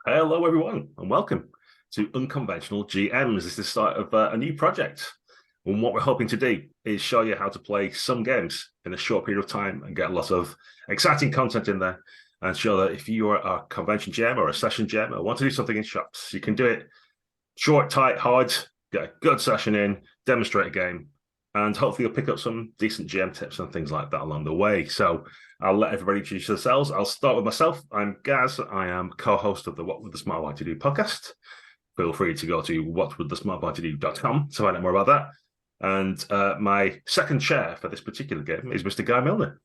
Hello, everyone, and welcome to Unconventional GMs. This is the start of a new project. And what we're hoping to do is show you how to play some games in a short period of time and get lots of exciting content in there and show that if you are a convention GM or a session GM or want to do something in shops, you can do it short, tight, hard, get a good session in, demonstrate a game, and hopefully you'll pick up some decent GM tips and things like that along the way. So I'll let everybody introduce themselves. I'll start with myself. I'm Gaz. I am co-host of the What Would the Smart Boy to Do podcast. Feel free to go to whatwouldthesmartboytodo.com to find out more about that. And my second chair for this particular game is Mr. Guy Milner.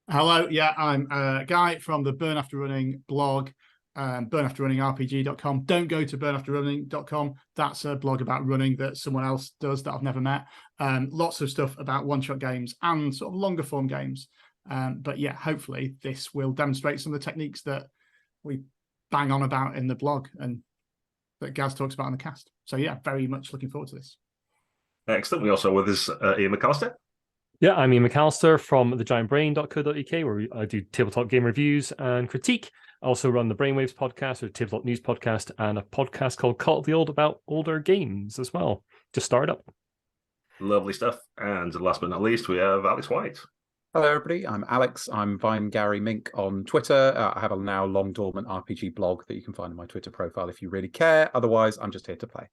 Hello, yeah, I'm Guy from the Burn After Running blog, burnafterrunningrpg.com. Don't go to burnafterrunning.com. That's a blog about running that someone else does that I've never met. Lots of stuff about one-shot games and sort of longer form games. But yeah, hopefully this will demonstrate some of the techniques that we bang on about in the blog and that Gaz talks about in the cast. So yeah, very much looking forward to this. Excellent. We also with us Ian McAllister. Yeah, I'm Ian McAllister from thegiantbrain.co.uk, where I do tabletop game reviews and critique. I also run the Brainwaves podcast, or tabletop news podcast, and a podcast called Cult of the Old about older games as well. Just started up. Lovely stuff. And last but not least, we have Alex White. Hello, everybody. I'm Alex. I'm Vine Gary Mink on Twitter. I have a now long dormant RPG blog that you can find on my Twitter profile if you really care. Otherwise, I'm just here to play.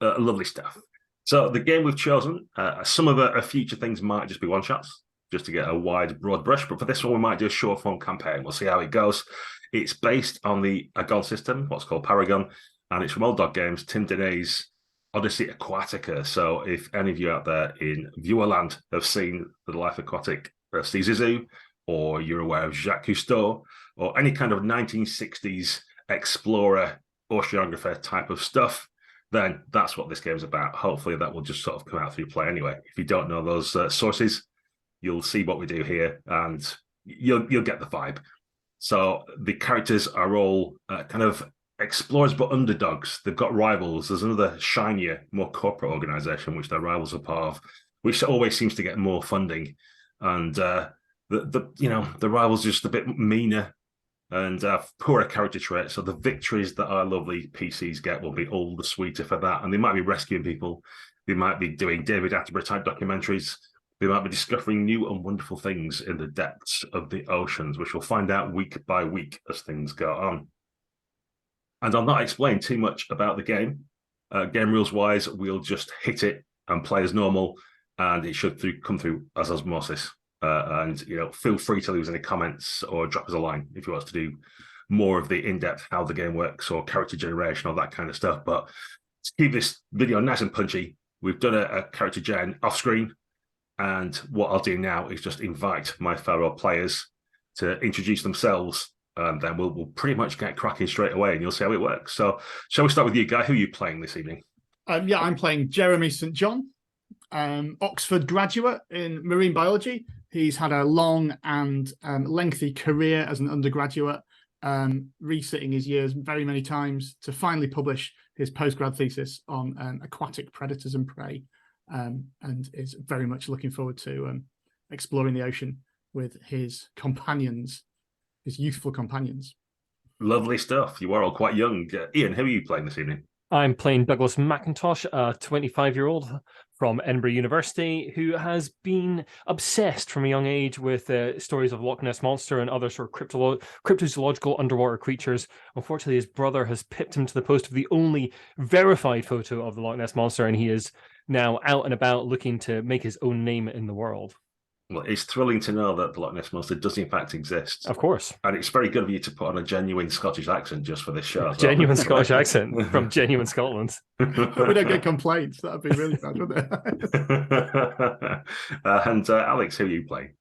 Lovely stuff. So the game we've chosen, some of the future things might just be one-shots, just to get a wide, broad brush. But for this one, we might do a short-form campaign. We'll see how it goes. It's based on the AGON system, what's called Paragon, and it's from Old Dog Games, Tim Denay's Odyssey Aquatica. So if any of you out there in Viewerland have seen The Life Aquatic of Steve Zissou, or you're aware of Jacques Cousteau, or any kind of 1960s explorer, oceanographer type of stuff, then that's what this game's about. Hopefully that will just sort of come out through play anyway. If you don't know those sources, you'll see what we do here and you'll get the vibe. So the characters are all kind of explorers but underdogs. They've got rivals. There's another shinier, more corporate organization which their rivals are part of, which always seems to get more funding. And the rivals are just a bit meaner and poorer character traits. So the victories that our lovely PCs get will be all the sweeter for that. And they might be rescuing people. They might be doing David Attenborough type documentaries. They might be discovering new and wonderful things in the depths of the oceans, which we'll find out week by week as things go on. And I'll not explain too much about the game. Game rules wise, we'll just hit it and play as normal, and it should come through as osmosis. And feel free to leave any comments or drop us a line if you want us to do more of the in-depth how the game works or character generation, all that kind of stuff. But to keep this video nice and punchy, we've done a character gen off screen, and what I'll do now is just invite my fellow players to introduce themselves, and then we'll pretty much get cracking straight away, and you'll see how it works. So shall we start with you, Guy? Who are you playing this evening? Yeah, I'm playing Jeremy St. John, Oxford graduate in marine biology. He's had a long and lengthy career as an undergraduate, resitting his years very many times to finally publish his postgrad thesis on aquatic predators and prey, and is very much looking forward to exploring the ocean with his companions, his youthful companions. Lovely stuff. You are all quite young. Ian, who are you playing this evening? I'm playing Douglas McIntosh, a 25-year-old from Edinburgh University who has been obsessed from a young age with stories of Loch Ness Monster and other sort of cryptozoological underwater creatures. Unfortunately, his brother has pipped him to the post of the only verified photo of the Loch Ness Monster, and he is now out and about looking to make his own name in the world. Well, it's thrilling to know that the Loch Ness Monster does in fact exist. Of course. And it's very good of you to put on a genuine Scottish accent just for this show. Genuine Scottish accent from genuine Scotland. But we don't get complaints. That would be really bad, wouldn't it? And Alex, who are you playing?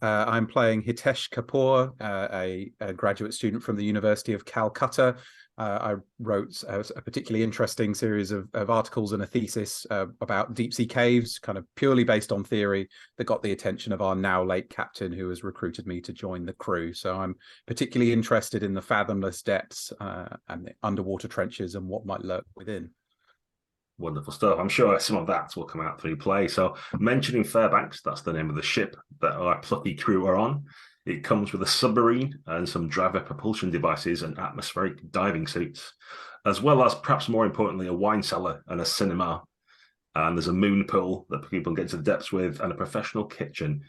I'm playing Hitesh Kapoor, a graduate student from the University of Calcutta. I wrote a particularly interesting series of articles and a thesis about deep sea caves, kind of purely based on theory, that got the attention of our now late captain, who has recruited me to join the crew. So I'm particularly interested in the fathomless depths and the underwater trenches and what might lurk within. Wonderful stuff. I'm sure some of that will come out through play. So mentioning Fairbanks, that's the name of the ship that our plucky crew are on. It comes with a submarine and some driver propulsion devices and atmospheric diving suits, as well as, perhaps more importantly, a wine cellar and a cinema. And there's a moon pool that people can get to the depths with, and a professional kitchen.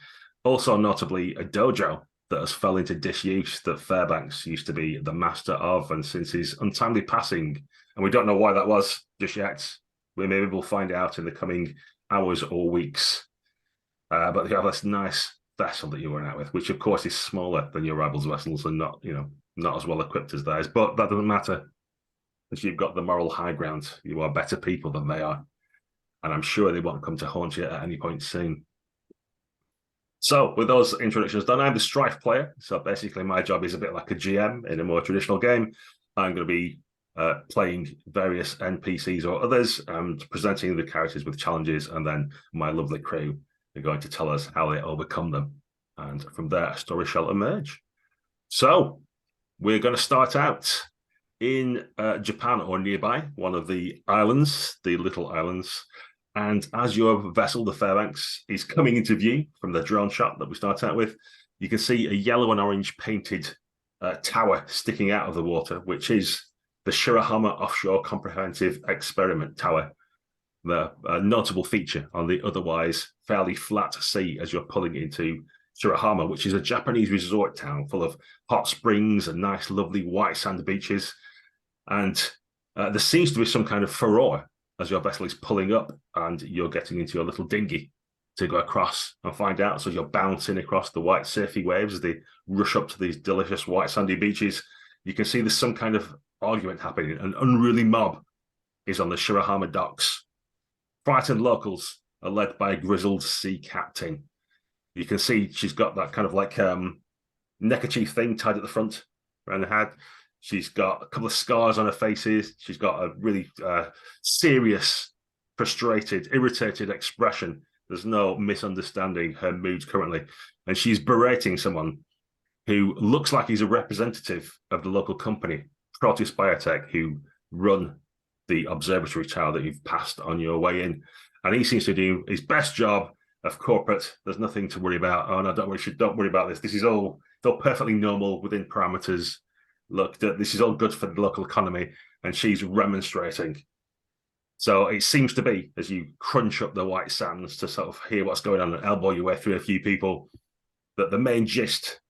Also, notably, a dojo that has fell into disuse that Fairbanks used to be the master of, and since his untimely passing, and we don't know why that was just yet, maybe we'll find out in the coming hours or weeks. But you have this nice vessel that you run out with, which of course is smaller than your rival's vessels and not, not as well equipped as theirs. But that doesn't matter, because you've got the moral high ground. You are better people than they are. And I'm sure they won't come to haunt you at any point soon. So with those introductions done, I'm the Strife player. So basically my job is a bit like a GM in a more traditional game. I'm going to be playing various NPCs or others and presenting the characters with challenges. And then my lovely crew are going to tell us how they overcome them. And from there, a story shall emerge. So we're going to start out in Japan or nearby, one of the islands, the little islands. And as your vessel, the Fairbanks, is coming into view from the drone shot that we start out with, you can see a yellow and orange painted tower sticking out of the water, which is the Shirahama Offshore Comprehensive Experiment Tower, the notable feature on the otherwise fairly flat sea as you're pulling into Shirahama, which is a Japanese resort town full of hot springs and nice, lovely white sand beaches. And there seems to be some kind of furore as your vessel is pulling up and you're getting into your little dinghy to go across and find out. So you're bouncing across the white surfy waves as they rush up to these delicious white sandy beaches. You can see there's some kind of argument happening. An unruly mob is on the Shirahama docks. Frightened locals are led by a grizzled sea captain. You can see she's got that kind of like neckerchief thing tied at the front around her head. She's got a couple of scars on her faces. She's got a really serious, frustrated, irritated expression. There's no misunderstanding her moods currently. And she's berating someone who looks like he's a representative of the local company, Proteus Biotech, who run the observatory tower that you've passed on your way in. And he seems to do his best job of corporate. There's nothing to worry about. Oh, no, don't worry about this. This is all perfectly normal within parameters. Look, this is all good for the local economy, and she's remonstrating. So it seems to be, as you crunch up the white sands to sort of hear what's going on and elbow your way through a few people, that the main gist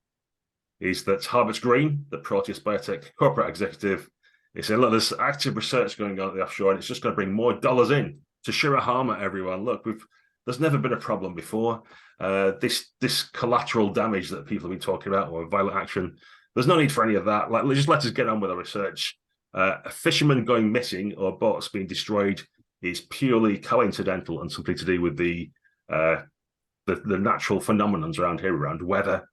is that Harper Green, the Proteus Biotech corporate executive, is saying, look, there's active research going on at the offshore, and it's just going to bring more dollars in to Shirahama, everyone. Look, there's never been a problem before. This collateral damage that people have been talking about, or violent action, there's no need for any of that. Just let us get on with the research. A fisherman going missing or boats being destroyed is purely coincidental and something to do with the natural phenomenons around here, around weather.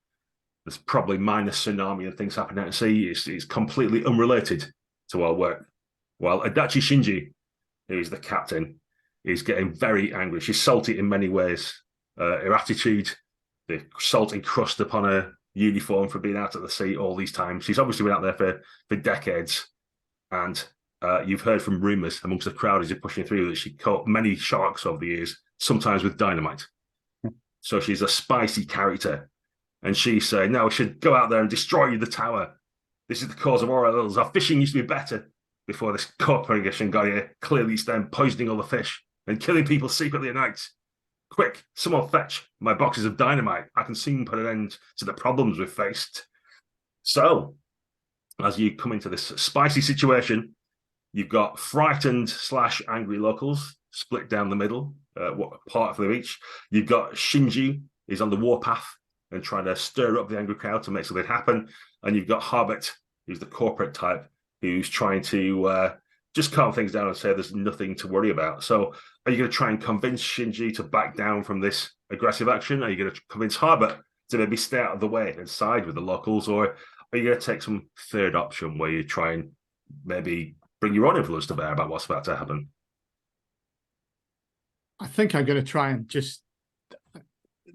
There's probably minor tsunami and things happening out at sea. It's completely unrelated to our work. While Adachi Shinji, who is the captain, is getting very angry. She's salty in many ways. Her attitude, the salt encrust upon her uniform for being out at the sea all these times. She's obviously been out there for decades. And you've heard from rumours amongst the crowd as you're pushing through that she caught many sharks over the years, sometimes with dynamite. So she's a spicy character. And she's saying, no, we should go out there and destroy the tower. This is the cause of all our ills. Our fishing used to be better before this corporation got here. Clearly it's them poisoning all the fish and killing people secretly at night. Quick, someone fetch my boxes of dynamite. I can soon put an end to the problems we've faced. So, as you come into this spicy situation, you've got frightened / angry locals split down the middle, what part for each. You've got Shinji, is on the warpath and trying to stir up the angry crowd to make something happen. And you've got Harbert, who's the corporate type, who's trying to just calm things down and say there's nothing to worry about. So are you going to try and convince Shinji to back down from this aggressive action? Are you going to convince Harbert to maybe stay out of the way and side with the locals? Or are you going to take some third option where you try and maybe bring your own influence to bear about what's about to happen? I think I'm going to try and just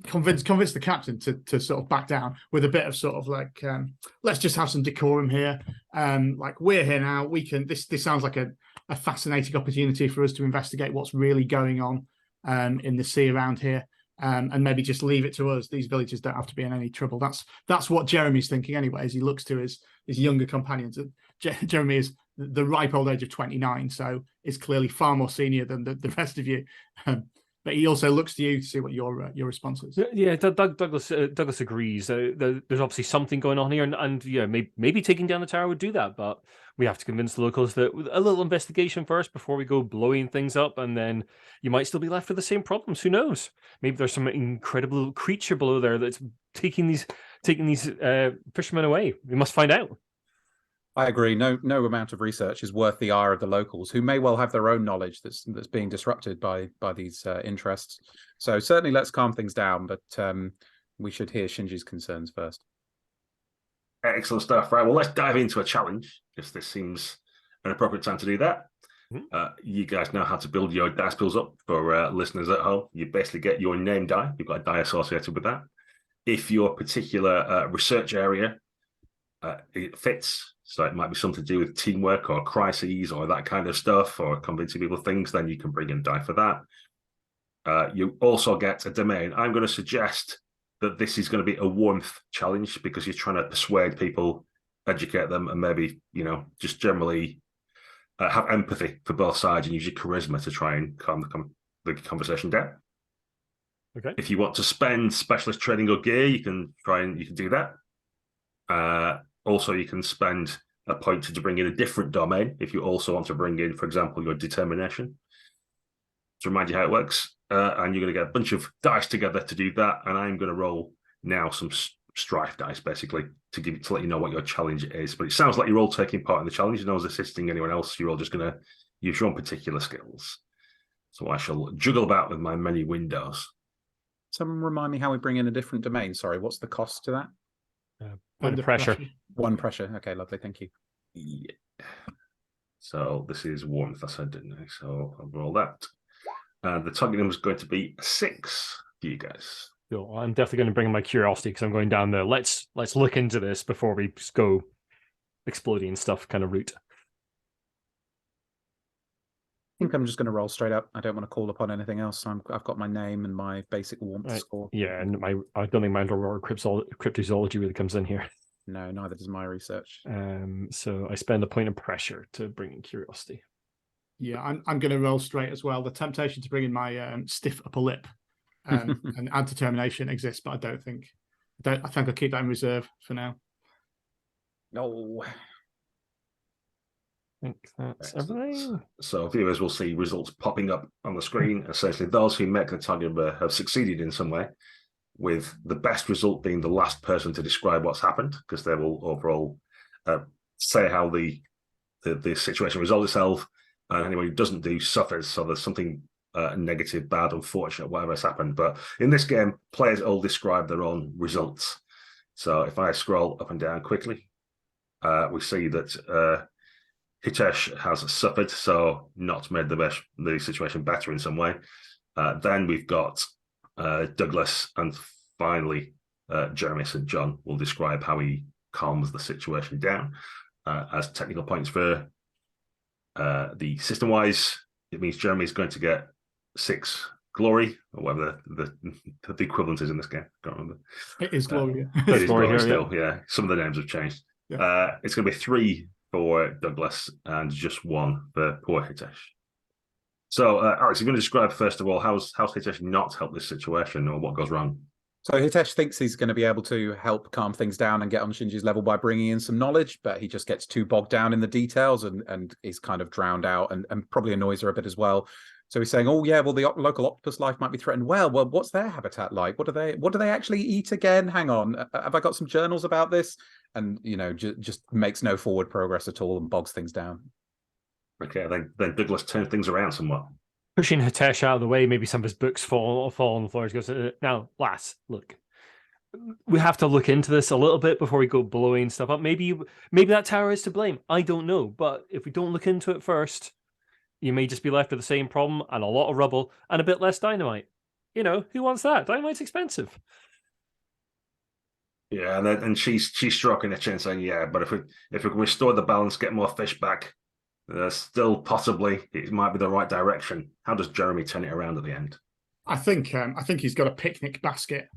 convince the captain to sort of back down with a bit of sort of like, let's just have some decorum here. Like, we're here now. We can. This sounds like a fascinating opportunity for us to investigate what's really going on in the sea around here. and maybe just leave it to us. These villagers don't have to be in any trouble. That's what Jeremy's thinking anyway, as he looks to his younger companions. Jeremy is the ripe old age of 29, so is clearly far more senior than the rest of you. But he also looks to you to see what your response is. Yeah, Douglas agrees. There's obviously something going on here, and yeah, maybe taking down the tower would do that, but we have to convince the locals that a little investigation first before we go blowing things up, and then you might still be left with the same problems. Who knows? Maybe there's some incredible creature below there that's taking these fishermen away. We must find out. I agree. No amount of research is worth the ire of the locals, who may well have their own knowledge that's being disrupted by these interests. So certainly, let's calm things down. But we should hear Shinji's concerns first. Excellent stuff. Right. Well, let's dive into a challenge, if this seems an appropriate time to do that. You guys know how to build your dice pools up for listeners at home. You basically get your name die. You've got a die associated with that. If your particular research area it fits, so it might be something to do with teamwork or crises or that kind of stuff, or convincing people of things, then you can bring in die for that. You also get a domain. I'm going to suggest that this is going to be a warmth challenge, because you're trying to persuade people, educate them, and maybe, just generally have empathy for both sides and use your charisma to try and calm the conversation down. Okay. If you want to spend specialist training or gear, you can do that. Also, you can spend a point to bring in a different domain if you also want to bring in, for example, your determination. To remind you how it works, and you're going to get a bunch of dice together to do that, and I'm going to roll now some strife dice, basically, to let you know what your challenge is. But it sounds like you're all taking part in the challenge. No one's assisting anyone else. You're all just going to use your own particular skills. So I shall juggle about with my many windows. Someone remind me how we bring in a different domain. Sorry, what's the cost to that? Under pressure. One pressure. Okay, lovely. Thank you. Yeah. So this is warmth, I said, didn't I? So I'll roll that. The target number is going to be 6 for you guys. Cool. I'm definitely going to bring in my curiosity, because I'm going down the let's look into this before we go exploding stuff kind of route. I think I'm just going to roll straight up. I don't want to call upon anything else. I've got my name and my basic warmth score. Yeah, and I don't think my cryptozoology really comes in here. No, neither does my research. So I spend a point of pressure to bring in curiosity. Yeah, I'm going to roll straight as well. The temptation to bring in my stiff upper lip and add determination exists, but I think I'll keep that in reserve for now. No. I think that's everything. So viewers will see results popping up on the screen. Essentially, those who make the target number have succeeded in some way, with the best result being the last person to describe what's happened, because they will overall say how the situation resolved itself, and anyone who doesn't do suffers. So there's something negative, bad, unfortunate, whatever has happened. But in this game, players all describe their own results. So if I scroll up and down quickly, we see that Hitesh has suffered, so not made the situation better in some way. Then we've got Douglas, and finally Jeremy St. John will describe how he calms the situation down. As technical points for the system-wise, it means Jeremy's going to get 6 glory, or whatever the equivalent is in this game. I can't remember. It is glory. It is glory here, still, yeah. Some of the names have changed. Yeah. It's going to be 3 for Douglas and just 1 for poor Hitesh. So, Alex, you're going to describe, first of all, how's Hitesh not helped this situation, or what goes wrong? So Hitesh thinks he's going to be able to help calm things down and get on Shinji's level by bringing in some knowledge, but he just gets too bogged down in the details and is kind of drowned out, and probably annoys her a bit as well. So he's saying, oh, yeah, well, the local octopus life might be threatened. Well, what's their habitat like? What do they actually eat again? Hang on. Have I got some journals about this? And, just makes no forward progress at all and bogs things down. Okay, then Douglas turns things around somewhat. Pushing Hitesh out of the way, maybe some of his books fall on the floor. He goes, now, lass, look, we have to look into this a little bit before we go blowing stuff up. Maybe that tower is to blame. I don't know. But if we don't look into it first, you may just be left with the same problem and a lot of rubble and a bit less dynamite. Who wants that? Dynamite's expensive. Yeah, and she's stroking her chin, saying, "Yeah, but if we can restore the balance, get more fish back, still possibly it might be the right direction." How does Jeremy turn it around at the end? I think he's got a picnic basket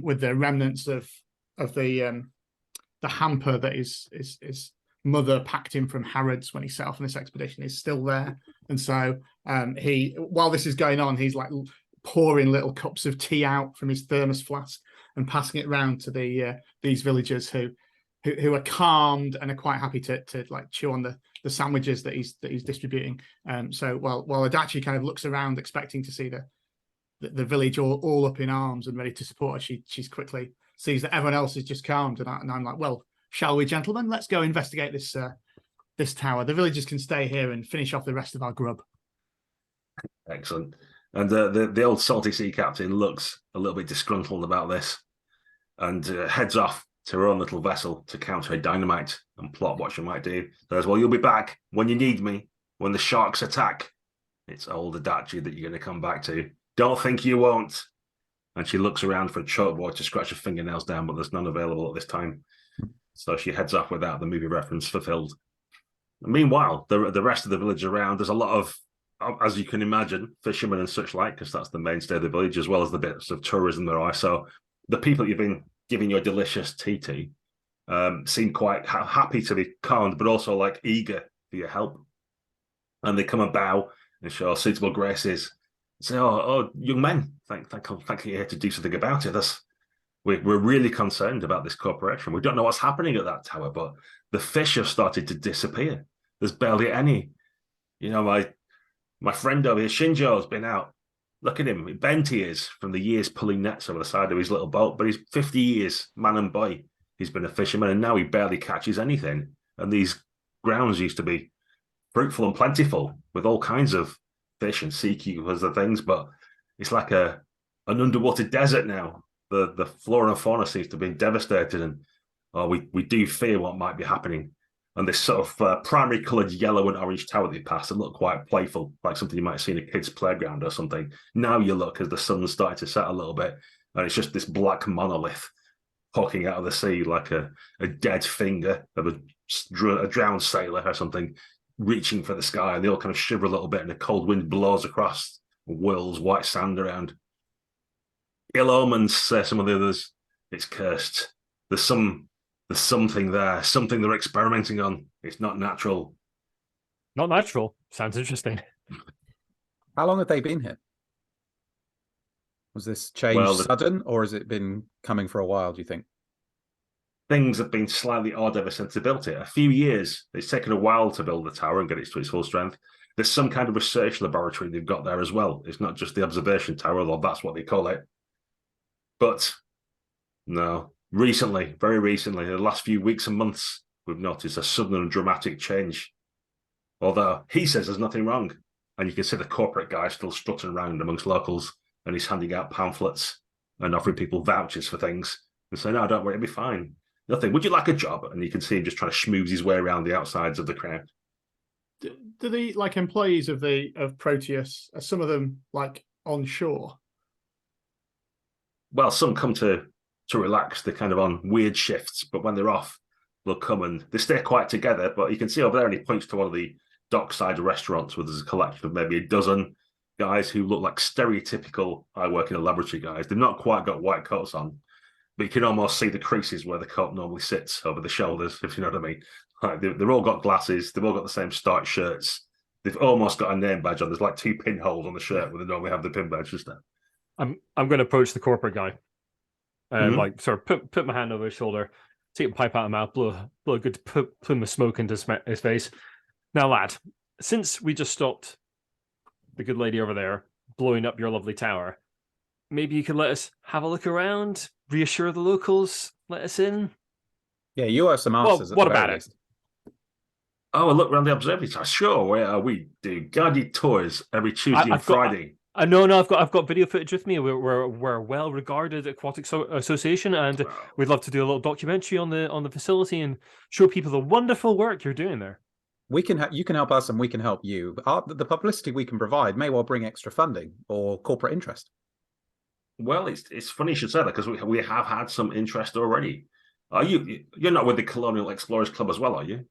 with the remnants of the hamper that his mother packed him from Harrods when he set off on this expedition is still there. And so he, while this is going on, he's like pouring little cups of tea out from his thermos flask and passing it around to these villagers who are calmed and are quite happy to like chew on the sandwiches that he's distributing. So while Adachi kind of looks around expecting to see the village all up in arms and ready to support her, she's quickly sees that everyone else is just calmed, and I'm like, well, shall we, gentlemen? Let's go investigate this tower. The villagers can stay here and finish off the rest of our grub. Excellent. And the old salty sea captain looks a little bit disgruntled about this, and heads off to her own little vessel to counter her dynamite and plot what she might do. Says, well, you'll be back when you need me, when the sharks attack. It's old Adachi that you're going to come back to. Don't think you won't. And she looks around for a chalkboard to scratch her fingernails down, but there's none available at this time. So she heads off without the movie reference fulfilled. Meanwhile, the rest of the village around, there's a lot of, as you can imagine, fishermen and such like, because that's the mainstay of the village, as well as the bits of tourism there are. So the people you've been giving your delicious tea to seem quite happy to be calmed, but also like eager for your help. And they come and bow and show suitable graces. Say, oh, young men, thank you here to do something about it. We're really concerned about this corporation. We don't know what's happening at that tower, but the fish have started to disappear. There's barely any. You know, my friend over here, Shinjo's been out. Look at him, bent he is from the years pulling nets over the side of his little boat, but he's 50 years, man and boy. He's been a fisherman, and now he barely catches anything. And these grounds used to be fruitful and plentiful with all kinds of fish and sea cucumbers and things, but it's like an underwater desert now. The flora and fauna seems to have been devastated, and we do fear what might be happening. And this sort of primary coloured yellow and orange tower that you passed, it looked quite playful, like something you might see in a kid's playground or something. Now you look as the sun's starting to set a little bit, and it's just this black monolith poking out of the sea like a dead finger of a drowned sailor or something, reaching for the sky, and they all kind of shiver a little bit, and a cold wind blows across, whirls white sand around. Ill omens, say some of the others. It's cursed. There's something there, something they're experimenting on. It's not natural. Not natural. Sounds interesting. How long have they been here? Was this change sudden, or has it been coming for a while, do you think? Things have been slightly odd ever since they built it. A few years. It's taken a while to build the tower and get it to its full strength. There's some kind of research laboratory they've got there as well. It's not just the observation tower, although that's what they call it. But no, recently, very recently, in the last few weeks and months, we've noticed a sudden and dramatic change. Although he says there's nothing wrong. And you can see the corporate guy still strutting around amongst locals, and he's handing out pamphlets and offering people vouchers for things and saying, no, don't worry, it'll be fine. Nothing. Would you like a job? And you can see him just trying to schmooze his way around the outsides of the crowd. Do the like employees of Proteus, are some of them like on shore? Well, some come to relax. They're kind of on weird shifts, but when they're off, they'll come and they stay quite together. But you can see over there, and he points to one of the dockside restaurants where there's a collection of maybe a dozen guys who look like stereotypical I work in a laboratory guys. They've not quite got white coats on, but you can almost see the creases where the coat normally sits over the shoulders, if you know what I mean. Like they've all got glasses. They've all got the same starch shirts. They've almost got a name badge on. There's like 2 pinholes on the shirt where they normally have the pin badge just there. I'm going to approach the corporate guy, and like sort of put my hand over his shoulder, take a pipe out of my mouth, blow a good plume of smoke into his face. Now, lad, since we just stopped the good lady over there blowing up your lovely tower, maybe you could let us have a look around, reassure the locals, let us in. Yeah, you have some answers. What about it? Oh, a look around the observatory. Sure, we do guided tours every Tuesday and Friday. No, I've got video footage with me. We're a well-regarded aquatic association, and we'd love to do a little documentary on the facility and show people the wonderful work you're doing there. You can help us, and we can help you. The publicity we can provide may well bring extra funding or corporate interest. Well, it's funny you should say that, because we have had some interest already. You're not with the Colonial Explorers Club as well, are you?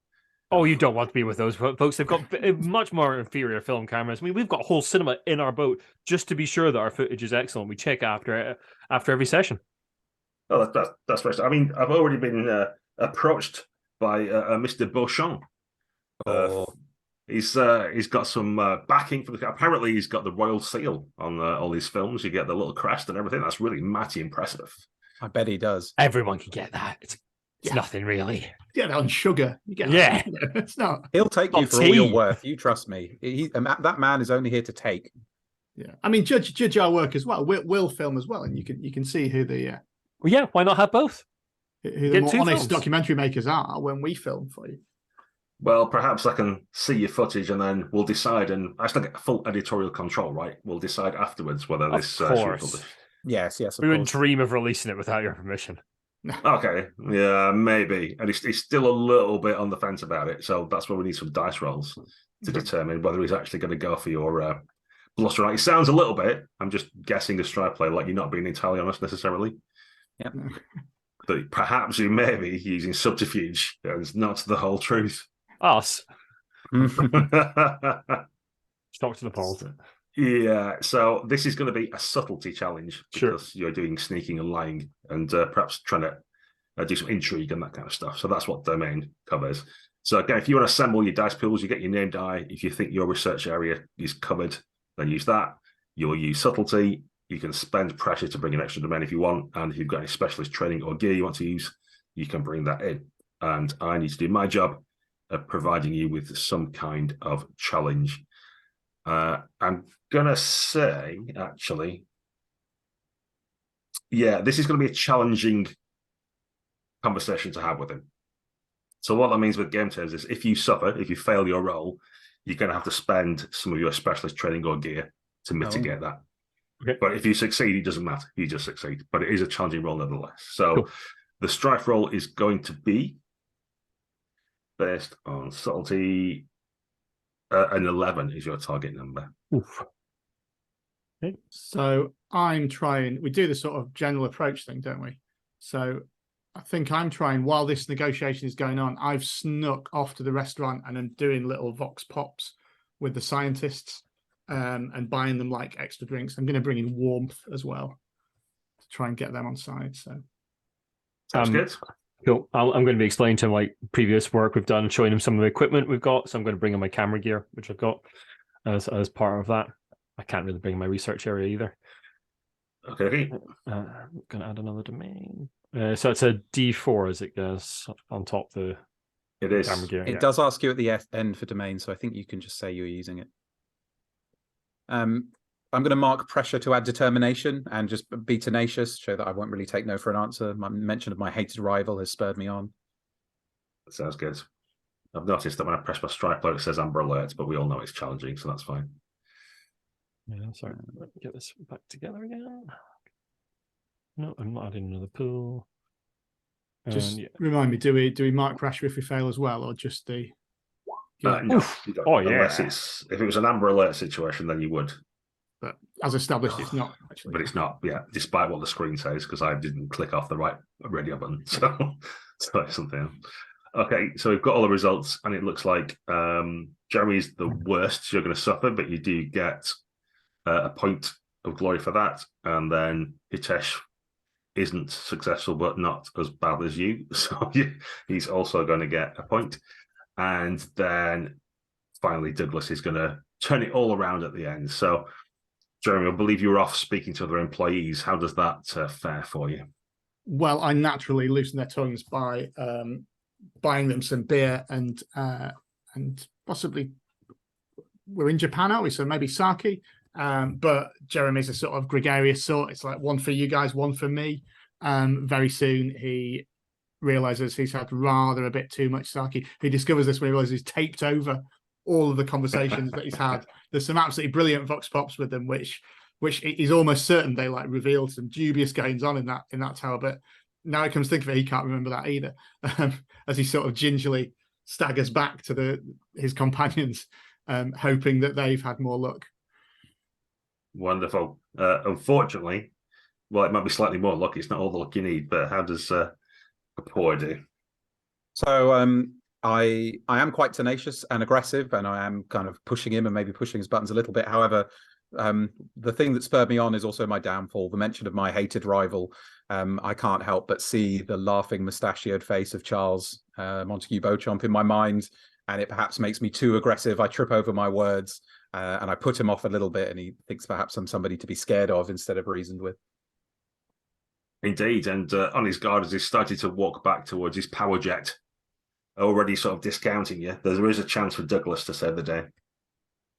Oh, you don't want to be with those folks. They've got much more inferior film cameras. I mean, we've got a whole cinema in our boat just to be sure that our footage is excellent. We check after every session. Oh, that's right. I mean, I've already been approached by Mr. Beauchamp. He's got some backing for the. Apparently, he's got the royal seal on all these films. You get the little crest and everything. That's really mighty impressive. I bet he does. Everyone can get that. It's nothing really. Get that on sugar. You get that. It's not. He'll take you for all your worth. You trust me. That man is only here to take. Yeah, I mean, judge our work as well. We'll film as well, and you can see who the well, yeah. Why not have both? Who the more honest documentary makers are when we film for you. Well, perhaps I can see your footage and then we'll decide, and I still get full editorial control, right? We'll decide afterwards whether this course. Yes. We wouldn't dream of releasing it without your permission. Okay, yeah, maybe. And he's still a little bit on the fence about it, so that's where we need some dice rolls to determine whether he's actually going to go for your bluster. Right? It sounds a little bit, I'm just guessing a stripe play, like you're not being entirely honest necessarily. Yep. But perhaps you may be using subterfuge, and it's not the whole truth. Us. Talk to the polls. Yeah, so this is going to be a subtlety challenge because you're doing sneaking and lying and perhaps trying to do some intrigue and that kind of stuff. So that's what domain covers. So again, if you want to assemble your dice pools, you get your name die. If you think your research area is covered, then use that. You'll use subtlety. You can spend pressure to bring an extra domain if you want. And if you've got any specialist training or gear you want to use, you can bring that in. And I need to do my job of providing you with some kind of challenge. I'm gonna say, actually, yeah, this is going to be a challenging conversation to have with him. So what that means with game terms is if you fail your roll, you're going to have to spend some of your specialist training or gear to mitigate that. Okay. But if you succeed, it doesn't matter. You just succeed. But it is a challenging roll nevertheless. So the strife roll is going to be based on subtlety. An 11 is your target number. Oof. Okay. So we do the sort of general approach thing, don't we? So I think I'm trying, while this negotiation is going on, I've snuck off to the restaurant and I'm doing little vox pops with the scientists and buying them like extra drinks. I'm going to bring in warmth as well to try and get them on side. So sounds good. Cool. I'm going to be explaining to him like previous work we've done, showing him some of the equipment we've got. So I'm going to bring in my camera gear, which I've got as part of that. I can't really bring in my research area either. Okay. I'm going to add another domain. So it's a D4 as it goes on top the camera gear. It does ask you at the end for domain, so I think you can just say you're using it. I'm going to mark pressure to add determination and just be tenacious, show that I won't really take no for an answer. My mention of my hated rival has spurred me on. That sounds good. I've noticed that when I press my stripe load, it says Amber Alert, but we all know it's challenging, so that's fine. Yeah, sorry. Let me get this back together again. No, I'm not adding another pool. Just remind me, do we mark pressure if we fail as well, or just the... No, you don't. Unless if it was an Amber Alert situation, then you would. But as established, it's not actually. But it's not, despite what the screen says, because I didn't click off the right radio button. So it's something else. Okay, so we've got all the results, and it looks like Jeremy's the worst. You're going to suffer, but you do get a point of glory for that. And then Hitesh isn't successful, but not as bad as you. So he's also going to get a point. And then finally, Douglas is going to turn it all around at the end. So, Jeremy, I believe you were off speaking to other employees. How does that fare for you? Well, I naturally loosen their tongues by buying them some beer and possibly we're in Japan, aren't we? So maybe sake. But Jeremy's a sort of gregarious sort. It's like one for you guys, one for me. Very soon he realizes he's had rather a bit too much sake. He discovers this when he realizes he's taped over all of the conversations that he's had. There's some absolutely brilliant vox pops with them, which he's almost certain they like revealed some dubious goings on in that tower. But now it comes to think of it, he can't remember that either. As he sort of gingerly staggers back to his companions, hoping that they've had more luck. Wonderful. Unfortunately, well, it might be slightly more luck. It's not all the luck you need, but how does Kapor do? So I am quite tenacious and aggressive, and I am kind of pushing him and maybe pushing his buttons a little bit. However, the thing that spurred me on is also my downfall. The mention of my hated rival. I can't help but see the laughing, mustachioed face of Charles Montague Beauchamp in my mind, and it perhaps makes me too aggressive. I trip over my words, and I put him off a little bit, and he thinks perhaps I'm somebody to be scared of instead of reasoned with. Indeed, and on his guard as he started to walk back towards his power jet, already sort of discounting you, there is a chance for Douglas to save the day.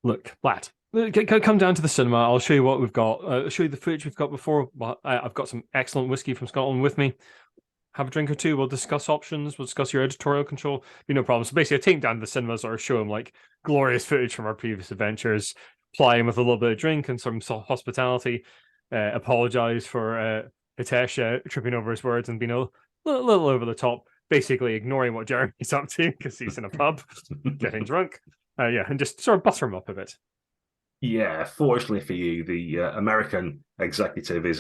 Look, lad, come down to the cinema. I'll show you what we've got. I'll show you the footage we've got before. I've got some excellent whiskey from Scotland with me. Have a drink or two. We'll discuss options. We'll discuss your editorial control. Be no problem. So basically, I take him down to the cinemas or show him like glorious footage from our previous adventures, ply him with a little bit of drink and some hospitality, apologize for Hitesh tripping over his words and being a little over the top, basically ignoring what Jeremy's up to because he's in a pub getting drunk. And just sort of butter him up a bit. Yeah, fortunately for you, the American executive he's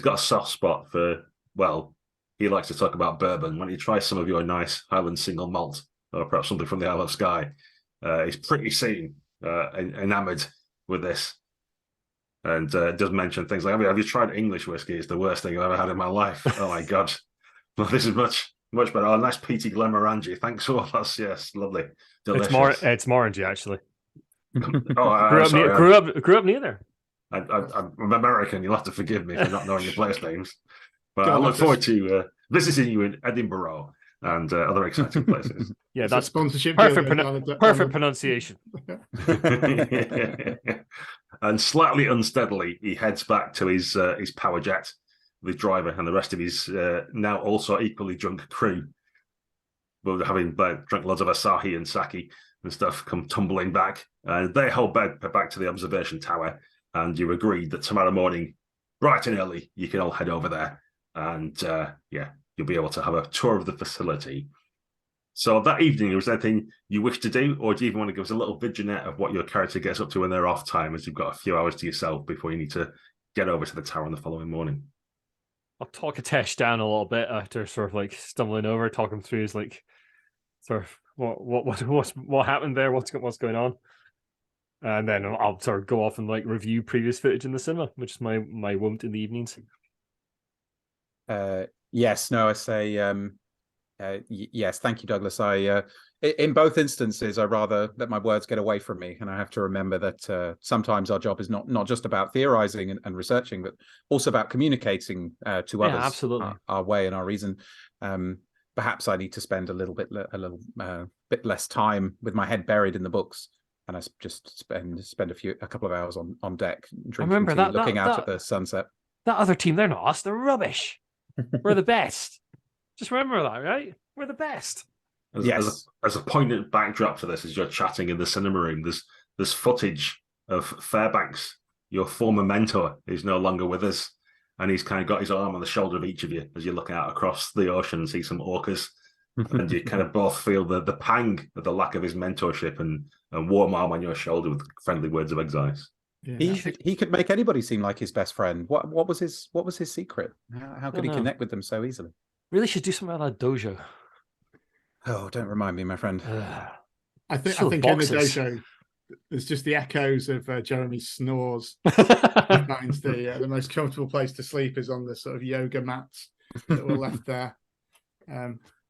got a soft spot for, well, he likes to talk about bourbon. When you try some of your nice Highland single malt, or perhaps something from the Isle of Skye, he's pretty soon enamored with this. And does mention things like, have you tried English whiskey? It's the worst thing I've ever had in my life. Oh my God. Well, this is much better. Oh, nice peaty Glenmorangie. Thanks for all that. Yes, lovely. Delicious. It's Morangy, actually. Oh, grew up near there. I'm American. You'll have to forgive me for not knowing your place names. But I look forward to visiting you in Edinburgh and other exciting places. Yeah, that's sponsorship. Perfect pronunciation. And slightly unsteadily, he heads back to his power jet, the driver and the rest of his now also equally drunk crew. But having drunk loads of Asahi and sake and stuff, come tumbling back. And they hold back to the observation tower. And you agreed that tomorrow morning, bright and early, you can all head over there. And you'll be able to have a tour of the facility. So that evening, was there anything you wish to do, or do you even want to give us a little vignette of what your character gets up to when they're off time, as you've got a few hours to yourself before you need to get over to the tower on the following morning? I'll talk Hitesh down a little bit after sort of like stumbling over, talk him through his like sort of what happened there, what's going on, and then I'll sort of go off and like review previous footage in the cinema, which is my wont in the evenings. Yes, no, I say yes. Thank you, Douglas. In both instances, I rather let my words get away from me, and I have to remember that sometimes our job is not just about theorizing and researching, but also about communicating to others. Absolutely. Our way and our reason. Perhaps I need to spend a little bit less time with my head buried in the books, and I just spend a couple of hours on deck, drinking tea, looking out at the sunset. That other team, they're not us. They're rubbish. We're the best. Just remember that, right? We're the best. As a poignant backdrop to this, as you're chatting in the cinema room, there's footage of Fairbanks, your former mentor, who's no longer with us, and he's kind of got his arm on the shoulder of each of you as you look out across the ocean and see some orcas, and you kind of both feel the pang of the lack of his mentorship and warm arm on your shoulder with friendly words of advice. Yeah. He could make anybody seem like his best friend. What was his secret? How could he connect with them so easily? Really should do something like that dojo. Oh, don't remind me, my friend. I think in the dojo, there's just the echoes of Jeremy's snores. Finds the most comfortable place to sleep is on the sort of yoga mats that were left there.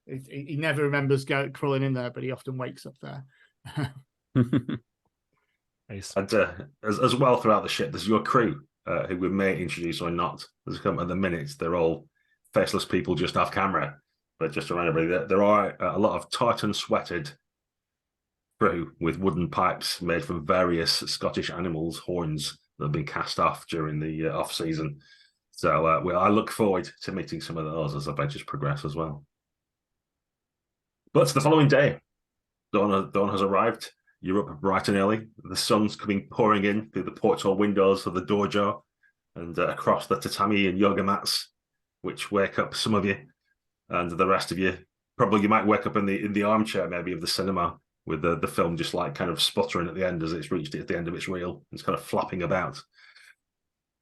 He never remembers crawling in there, but he often wakes up there. Nice. And as well throughout the ship, there's your crew, who we may introduce or not. At the minute, they're all faceless people just off camera. But just to remind everybody, there are a lot of tartan-sweated crew with wooden pipes made from various Scottish animals' horns that have been cast off during the off-season. So I look forward to meeting some of those as adventures progress as well. But the following day, dawn has arrived. You're up bright and early. The sun's pouring in through the porthole windows of the dojo and across the tatami and yoga mats, which wake up some of you, and the rest of you, probably you might wake up in the armchair maybe of the cinema with the film just like kind of sputtering at the end as it's reached at the end of its reel. It's kind of flapping about.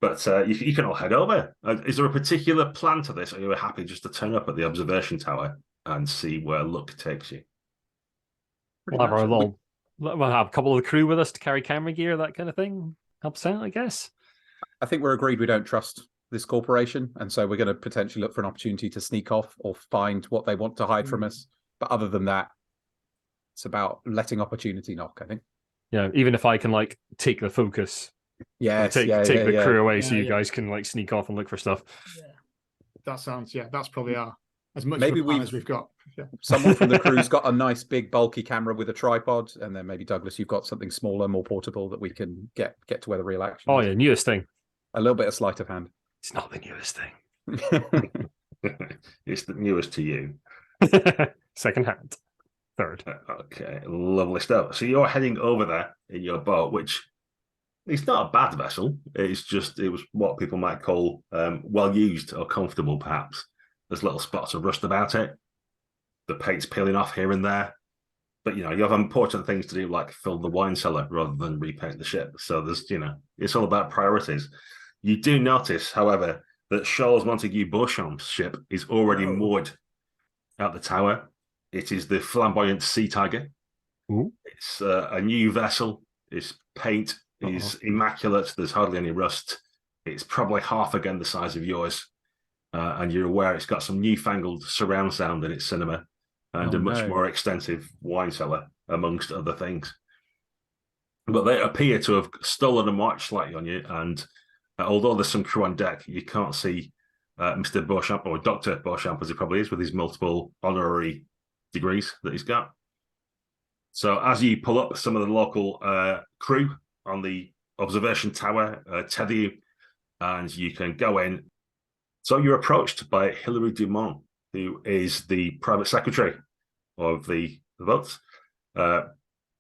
But you can all head over. Is there a particular plan to this? Are you happy just to turn up at the observation tower and see where luck takes you? We'll have we'll have a couple of the crew with us to carry camera gear, that kind of thing. Helps out, I guess. I think we're agreed we don't trust this corporation, and so we're going to potentially look for an opportunity to sneak off or find what they want to hide from us. But other than that, it's about letting opportunity knock, I think. Yeah, even if I can like take the focus, yes, take the crew away, so you yeah. guys can like sneak off and look for stuff. Yeah, that sounds. Yeah, that's probably as much Maybe of a plan as we've got. Yeah. Someone from the crew's got a nice big bulky camera with a tripod, and then maybe Douglas, you've got something smaller, more portable that we can get to where the real action. Oh is. yeah, newest thing. A little bit of sleight of hand. It's not the newest thing. It's the newest to you. Second hand. Third. Okay, lovely stuff. So you're heading over there in your boat, which it's not a bad vessel. It was what people might call well used or comfortable, perhaps. There's little spots of rust about it. The paint's peeling off here and there. But, you have important things to do, like fill the wine cellar rather than repaint the ship. So there's, it's all about priorities. You do notice, however, that Charles Montague Beauchamp's ship is already moored at the tower. It is the flamboyant Sea Tiger. Ooh. It's a new vessel. Its paint is immaculate. There's hardly any rust. It's probably half again the size of yours. And you're aware it's got some newfangled surround sound in its cinema and a much more extensive wine cellar, amongst other things. But they appear to have stolen and marched slightly on you. And although there's some crew on deck, you can't see Mr. Beauchamp, or Dr. Beauchamp, as he probably is, with his multiple honorary degrees that he's got. So as you pull up, some of the local crew on the observation tower tether you, and you can go in. So you're approached by Hilary Dumont, who is the private secretary of the boat,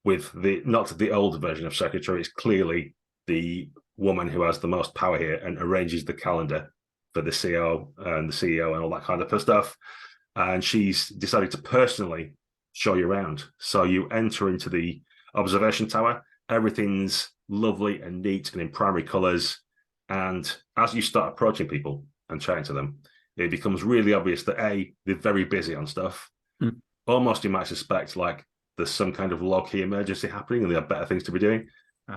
with not the old version of secretary. It's clearly the woman who has the most power here and arranges the calendar for the CEO and the CEO and all that kind of stuff. And she's decided to personally show you around. So you enter into the observation tower. Everything's lovely and neat and in primary colors. And as you start approaching people and chatting to them, it becomes really obvious that they're very busy on stuff. Almost you might suspect like there's some kind of low-key emergency happening and they have better things to be doing.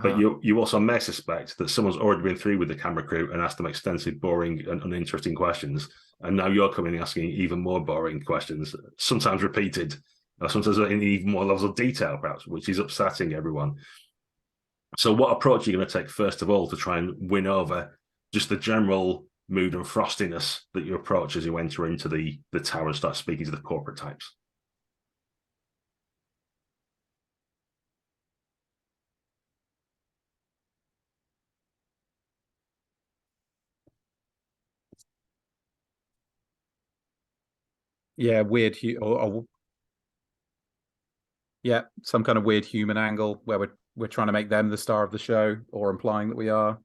But you also may suspect that someone's already been through with the camera crew and asked them extensive, boring and uninteresting questions. And now you're coming and asking even more boring questions, sometimes repeated, or sometimes in even more levels of detail, perhaps, which is upsetting everyone. So what approach are you going to take first of all to try and win over just the general mood and frostiness that you approach as you enter into the tower and start speaking to the corporate types? Yeah, weird, yeah, some kind of weird human angle where we're trying to make them the star of the show, or implying that we are.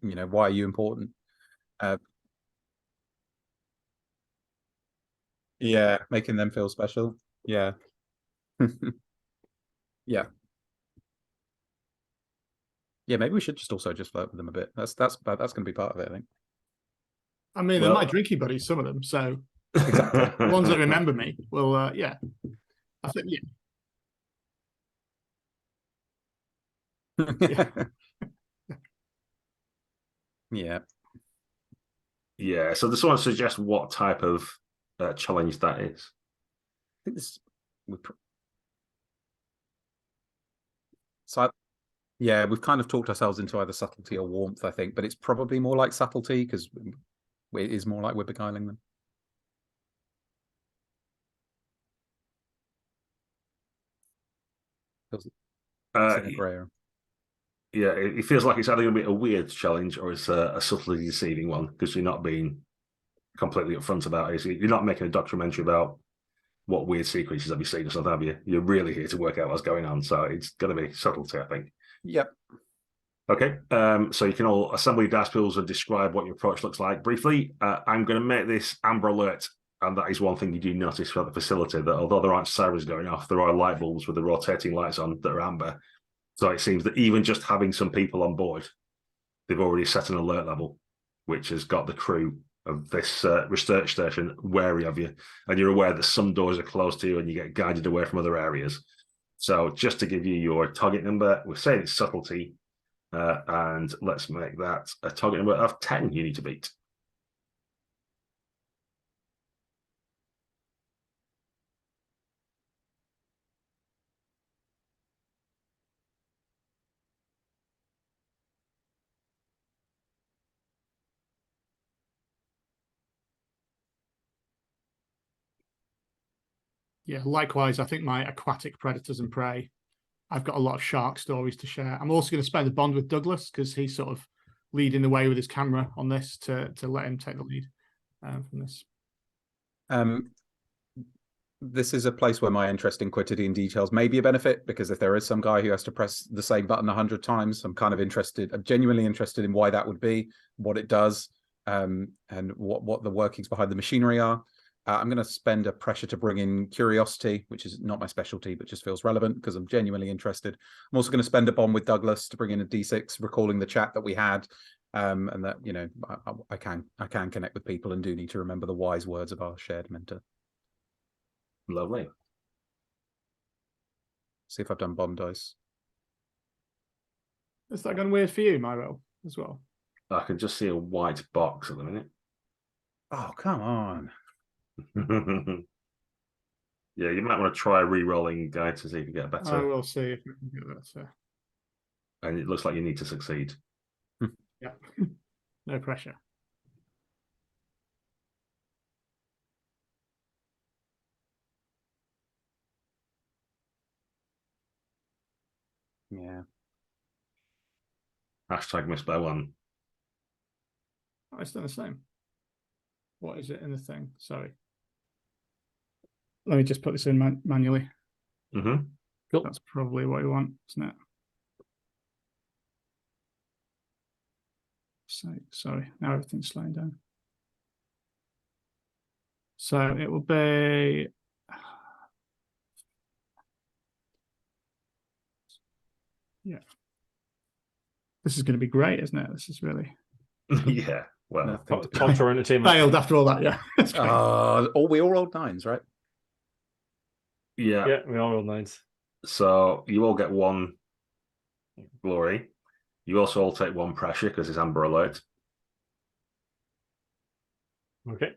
Why are you important? Yeah, making them feel special. Yeah. Yeah. Yeah, maybe we should just flirt with them a bit. That's going to be part of it, I think. I mean, they're my drinking buddies, some of them. So exactly. The ones that remember me will, yeah. I think, yeah. Yeah. Yeah. So does someone suggest what type of challenge that is? I think this. So, yeah, we've kind of talked ourselves into either subtlety or warmth, I think, but it's probably more like subtlety because it is more like we're beguiling them. Yeah, it feels like it's either going to be a weird challenge or it's a subtly deceiving one because you're not being completely upfront about it. You're not making a documentary about what weird sea creatures have you seen or something, have you? You're really here to work out what's going on. So it's going to be subtlety, I think. Yep. Okay, so you can all assemble your dice pools and describe what your approach looks like briefly. I'm going to make this amber alert, and that is one thing you do notice throughout the facility, that although there aren't sirens going off, there are light bulbs with the rotating lights on that are amber. So it seems that even just having some people on board, they've already set an alert level, which has got the crew of this research station wary of you. And you're aware that some doors are closed to you and you get guided away from other areas. So just to give you your target number, we're saying it's subtlety, and let's make that a target number of 10 you need to beat. Yeah, likewise, I think my aquatic predators and prey, I've got a lot of shark stories to share. I'm also going to spend a bond with Douglas because he's sort of leading the way with his camera on this to let him take the lead from this. This is a place where my interest in quantity and details may be a benefit, because if there is some guy who has to press the same button 100 times, I'm genuinely interested in why that would be, what it does, and what the workings behind the machinery are. I'm going to spend a pressure to bring in curiosity, which is not my specialty, but just feels relevant because I'm genuinely interested. I'm also going to spend a bond with Douglas to bring in a D6, recalling the chat that we had, and that, you know, I can connect with people and do need to remember the wise words of our shared mentor. Lovely. See if I've done bond dice. Has that gone weird for you, Myro, as well? I can just see a white box at the minute. Oh, come on. Yeah, you might want to try re-rolling, guy, to see if you get better. I will see if we can get that. And it looks like you need to succeed. Yeah, no pressure. Yeah. Hashtag missed by one. Oh, it's done the same. What is it in the thing? Sorry. Let me just put this in manually. Mm-hmm. Cool. That's probably what we want, isn't it? So, sorry, now everything's slowing down. So it will be... Yeah. This is going to be great, isn't it? This is really... Yeah, well. Talk to our entertainment. Failed after all that, yeah. We all rolled 9s, right? Yeah. Yeah, we all rolled 9s. So you all get 1 glory. You also all take 1 pressure because it's Amber Alert. Okay.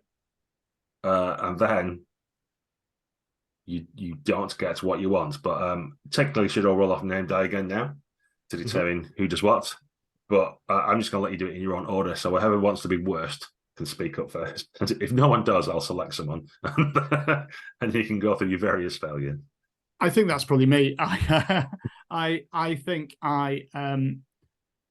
And then you don't get what you want, but technically you should all roll off name die again now to determine who does what. But I'm just going to let you do it in your own order. So whoever wants to be worst can speak up first. If no one does, I'll select someone, and you can go through your various failures. I think that's probably me. I think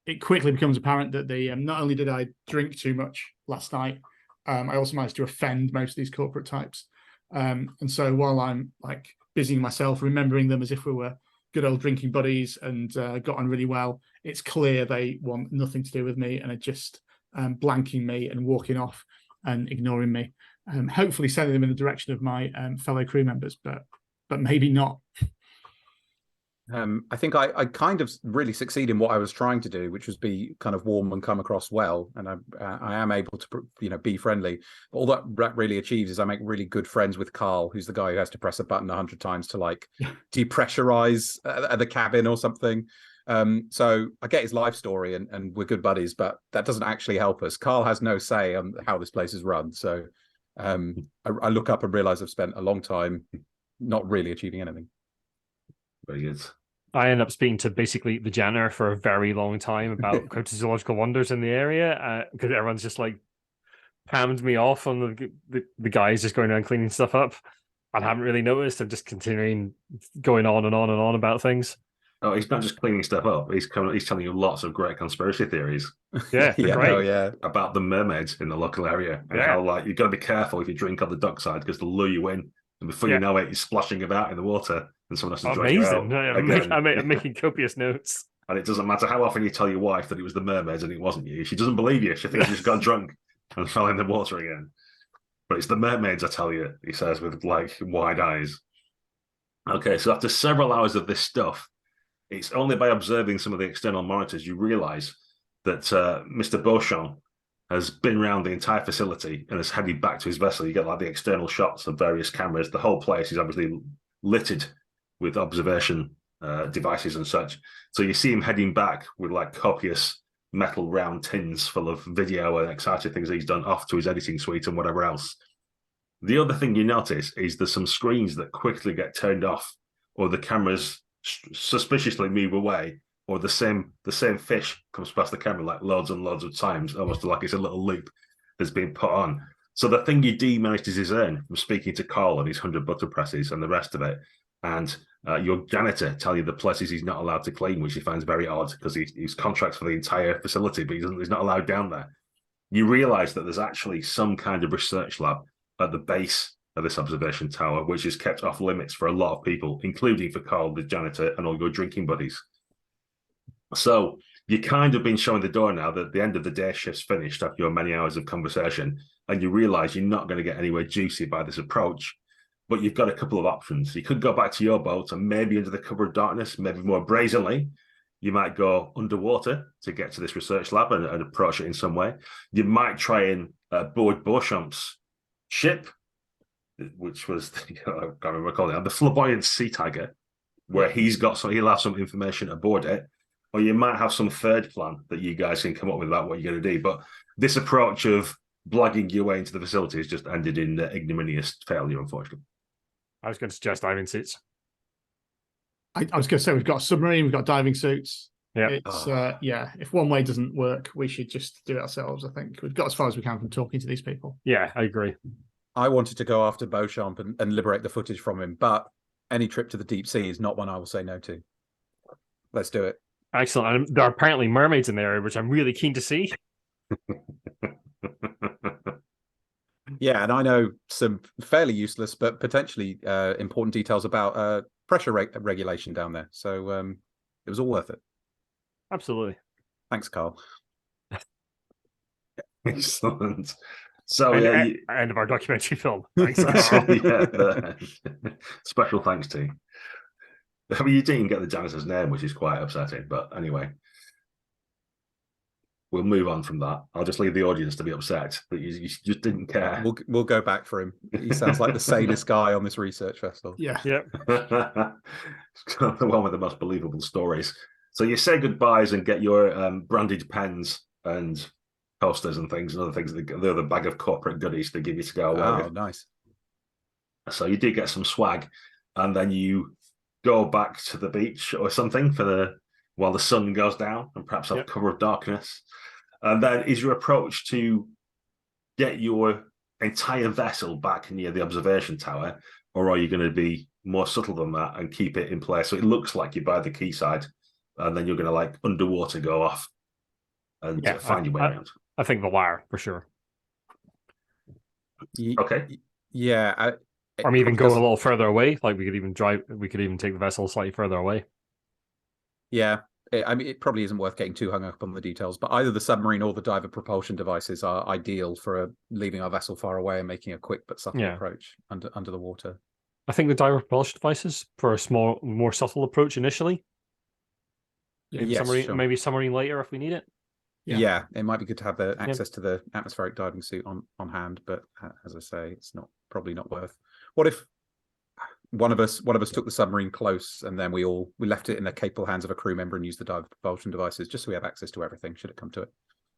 it quickly becomes apparent that not only did I drink too much last night, I also managed to offend most of these corporate types. And so while I'm like busying myself, remembering them as if we were good old drinking buddies and got on really well, it's clear they want nothing to do with me and are just blanking me and walking off and ignoring me. Hopefully sending them in the direction of my fellow crew members, but maybe not. I think I kind of really succeed in what I was trying to do, which was be kind of warm and come across well, and I am able to be friendly. But all that really achieves is I make really good friends with Carl, who's the guy who has to press a button 100 times to like depressurize the cabin or something. So I get his life story, and we're good buddies, but that doesn't actually help us. Carl has no say on how this place is run. So I look up and realize I've spent a long time not really achieving anything. Very good. I end up speaking to basically the janitor for a very long time about cryptozoological wonders in the area, because everyone's just like palmed me off on the guys just going around cleaning stuff up. I haven't really noticed. I'm just continuing going on and on and on about things. Oh, he's not just cleaning stuff up. He's telling you lots of great conspiracy theories. Yeah, great. About the mermaids in the local area, and how like you've got to be careful if you drink on the dockside because they'll lure you in, and before you know it, you're splashing about in the water, and someone has to drag you out. I'm making copious notes. And it doesn't matter how often you tell your wife that it was the mermaids and it wasn't you. She doesn't believe you. She thinks you just got drunk and fell in the water again. But it's the mermaids, I tell you, he says with like wide eyes. Okay, so after several hours of this stuff, it's only by observing some of the external monitors you realize that Mr. Beauchamp has been around the entire facility and has headed back to his vessel. You get like the external shots of various cameras. The whole place is obviously littered with observation devices and such. So you see him heading back with like copious metal round tins full of video and exciting things that he's done off to his editing suite and whatever else. The other thing you notice is there's some screens that quickly get turned off, or the cameras suspiciously move away, or the same fish comes past the camera like loads and loads of times, almost like it's a little loop that's been put on. So the thing you do manage to discern from speaking to Carl and his 100 butter presses and the rest of it, and your janitor tell you the places he's not allowed to clean, which he finds very odd because he's contracts for the entire facility, but he's not allowed down there. You realise that there's actually some kind of research lab at the base of this observation tower, which is kept off limits for a lot of people, including for Carl, the janitor, and all your drinking buddies. So you kind of been showing the door now that the end of the day shift's finished after your many hours of conversation, and you realise you're not going to get anywhere juicy by this approach, but you've got a couple of options. You could go back to your boat and maybe under the cover of darkness, maybe more brazenly, you might go underwater to get to this research lab and approach it in some way. You might try and board Beauchamp's ship, which was, I can't remember calling it, the Flamboyant Sea Tiger, where he'll have some information aboard it. Or you might have some third plan that you guys can come up with about what you're going to do. But this approach of blagging your way into the facility has just ended in ignominious failure, unfortunately. I was going to suggest diving suits. I was going to say, we've got a submarine, we've got diving suits. Yeah. It's if one way doesn't work, we should just do it ourselves. I think we've got as far as we can from talking to these people. Yeah, I agree. I wanted to go after Beauchamp and liberate the footage from him, but any trip to the deep sea is not one I will say no to. Let's do it. Excellent. And there are apparently mermaids in there, which I'm really keen to see. Yeah, and I know some fairly useless but potentially important details about pressure regulation down there. So it was all worth it. Absolutely. Thanks, Carl. Excellent. So end of our documentary film. Thanks, Carl. Special thanks to you. I mean, you didn't get the janitor's name, which is quite upsetting. But anyway, we'll move on from that. I'll just leave the audience to be upset that you just didn't care. We'll go back for him. He sounds like the sanest guy on this research festival. Yeah. Yep. The one with the most believable stories. So you say goodbyes and get your branded pens and posters and things and other things. The other bag of corporate goodies they give you to go away. Oh, with. nice. So you do get some swag, and then you go back to the beach or something while the sun goes down and perhaps have cover of darkness. And then is your approach to get your entire vessel back near the observation tower, or are you going to be more subtle than that and keep it in place so it looks like you're by the quayside, and then you're going to like underwater go off and find your way around? I think the wire for sure. Okay. Yeah. Or maybe even go a little further away. Like we could even take the vessel slightly further away. Yeah. It probably isn't worth getting too hung up on the details, but either the submarine or the diver propulsion devices are ideal for leaving our vessel far away and making a quick but subtle approach under the water. I think the diver propulsion devices for a small, more subtle approach initially. Maybe submarine later if we need it. Yeah, it might be good to have the access to the atmospheric diving suit on hand, but as I say, it's probably not worth. What if one of us took the submarine close and then we left it in the capable hands of a crew member and used the diver propulsion devices just so we have access to everything should it come to it?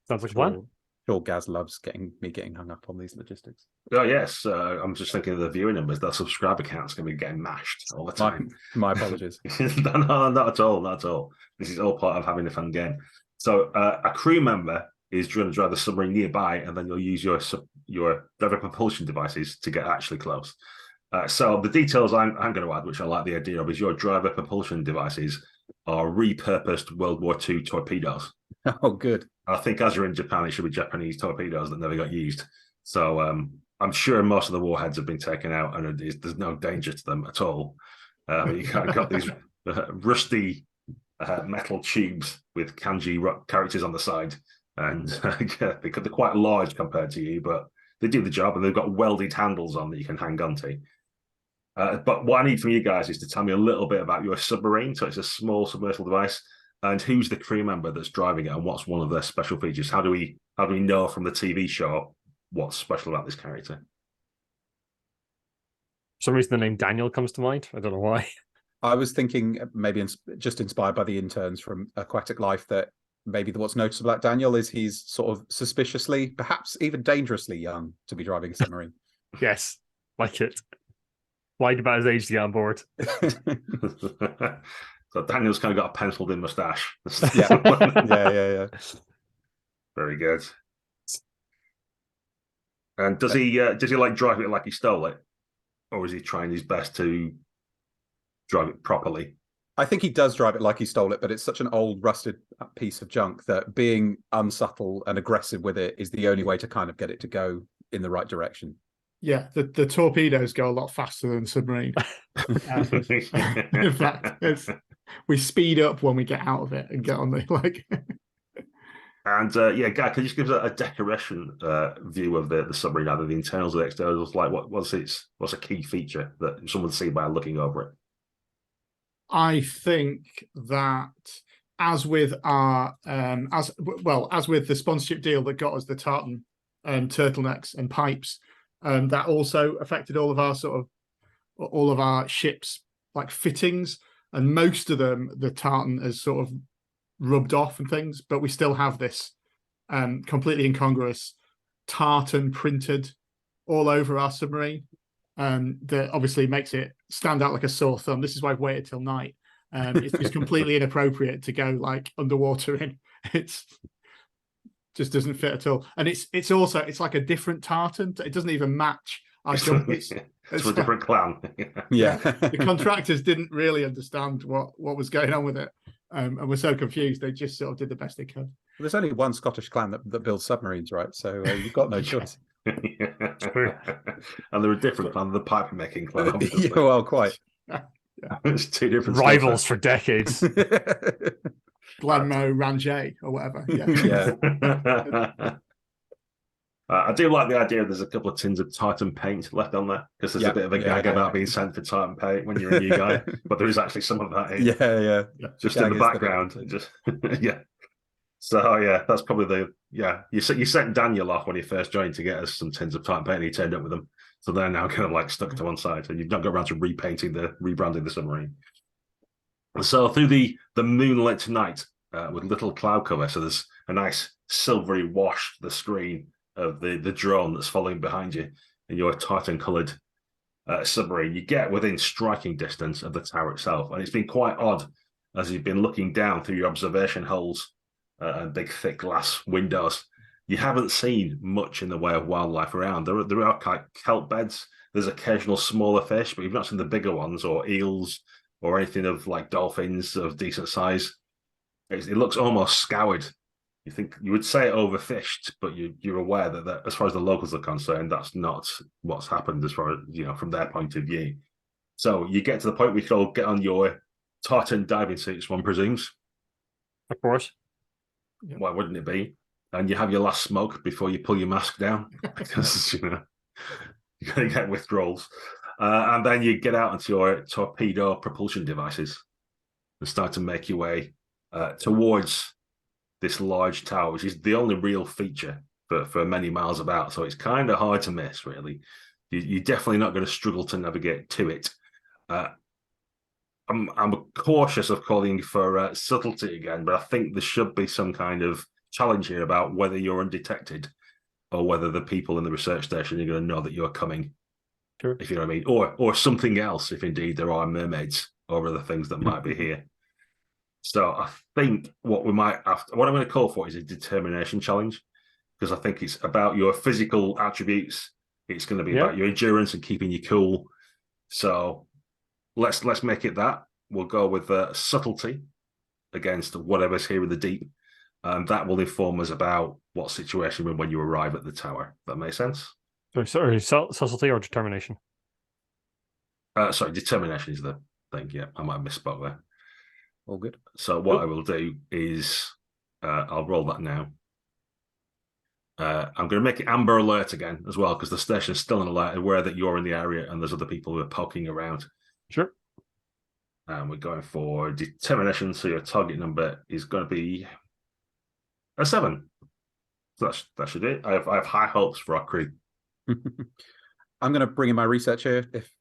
Sounds like a plan. Sure, Gaz loves getting hung up on these logistics. Oh yes, I'm just thinking of the viewing numbers. Their subscriber count's going to be getting mashed all the time. My apologies. No, not at all. Not at all. This is all part of having a fun game. So a crew member is going to drive the submarine nearby, and then you'll use your diver propulsion devices to get actually close. So the details I'm going to add, which I like the idea of, is your driver propulsion devices are repurposed World War II torpedoes. Oh, good. I think as you're in Japan, it should be Japanese torpedoes that never got used. So I'm sure most of the warheads have been taken out, and there's no danger to them at all. You kind of got these rusty metal tubes with kanji characters on the side, and they're quite large compared to you, but they do the job, and they've got welded handles on that you can hang on to. But what I need from you guys is to tell me a little bit about your submarine. So it's a small submersible device, and who's the crew member that's driving it, and what's one of their special features? How do we know from the TV show what's special about this character? For some reason, the name Daniel comes to mind. I don't know why. I was thinking maybe just inspired by the interns from Aquatic Life that maybe what's noticeable about Daniel is he's sort of suspiciously, perhaps even dangerously young to be driving a submarine. Yes, like it. Lied about his age to get on board. So Daniel's kind of got a penciled in mustache. Yeah. Very good. And does he like drive it like he stole it, or is he trying his best to drive it properly? I think he does drive it like he stole it, but it's such an old, rusted piece of junk that being unsubtle and aggressive with it is the only way to kind of get it to go in the right direction. Yeah, the torpedoes go a lot faster than the submarine. In fact, we speed up when we get out of it and get on the like. And yeah, Guy, can you just give us a decoration view of the submarine, either the internals or the externals? Like, what's a key feature that someone see by looking over it? I think that as with our as with the sponsorship deal that got us the tartan turtlenecks and pipes, that also affected all of our ships like fittings, and most of them the tartan has sort of rubbed off and things, but we still have this completely incongruous tartan printed all over our submarine. That obviously makes it stand out like a sore thumb. This is why I've waited till night. It's just completely inappropriate to go like underwater in. It's just doesn't fit at all. And it's also like a different tartan. It doesn't even match our jump. It's a different clown. Yeah. The contractors didn't really understand what was going on with it. And were so confused. They just sort of did the best they could. There's only one Scottish clan that builds submarines, right? So you've got no choice. And they're a different clan, the pipe making clan, obviously. Yeah, well, quite. It's two different Rivals for decades. Glenmo Ranjay or whatever. Yeah. I do like the idea there's a couple of tins of tartan paint left on there, because there's a bit of a gag about being sent for tartan paint when you're a new guy, but there is actually some of that here. Yeah. Just in the background. Just yeah. So yeah, that's probably you sent Daniel off when he first joined to get us some tins of tartan paint, and he turned up with them. So they're now kind of like stuck to one side, and you've not got around to rebranding the submarine. So through the moonlit night with little cloud cover, so there's a nice silvery wash to the screen of the drone that's following behind you in your tartan-coloured submarine. You get within striking distance of the tower itself, and it's been quite odd as you've been looking down through your observation holes and big thick glass windows. You haven't seen much in the way of wildlife around. There are like kelp beds. There's occasional smaller fish, but you've not seen the bigger ones or eels or anything of like dolphins of decent size. It looks almost scoured. You would say overfished, but you're aware that as far as the locals are concerned, that's not what's happened as far as, from their point of view. So you get to the point where you can all get on your tartan diving suits, one presumes. Of course. Why wouldn't it be? And you have your last smoke before you pull your mask down, because you're going to get withdrawals. And then you get out into your torpedo propulsion devices and start to make your way towards this large tower, which is the only real feature for many miles about. So it's kind of hard to miss, really. You're definitely not going to struggle to navigate to it. I'm cautious of calling for subtlety again, but I think there should be some kind of challenge here about whether you're undetected or whether the people in the research station are going to know that you're coming. Sure. If you know what I mean, or something else, if indeed there are mermaids or other things that might be here. So I think what I'm going to call for is a determination challenge, because I think it's about your physical attributes. It's going to be about your endurance and keeping you cool. So let's make it that. We'll go with subtlety against whatever's here in the deep, and that will inform us about what situation when you arrive at the tower. That makes sense? Sorry, subtlety or determination? Sorry, determination is the thing. Yeah, I might have misspoke there. All good. So what I will do is I'll roll that now. I'm going to make it amber alert again as well, because the station's still in alert, aware that you're in the area and there's other people who are poking around. Sure. And we're going for determination, so your target number is going to be a 7. So that should do it. I have high hopes for our crew. I'm going to bring in my research here if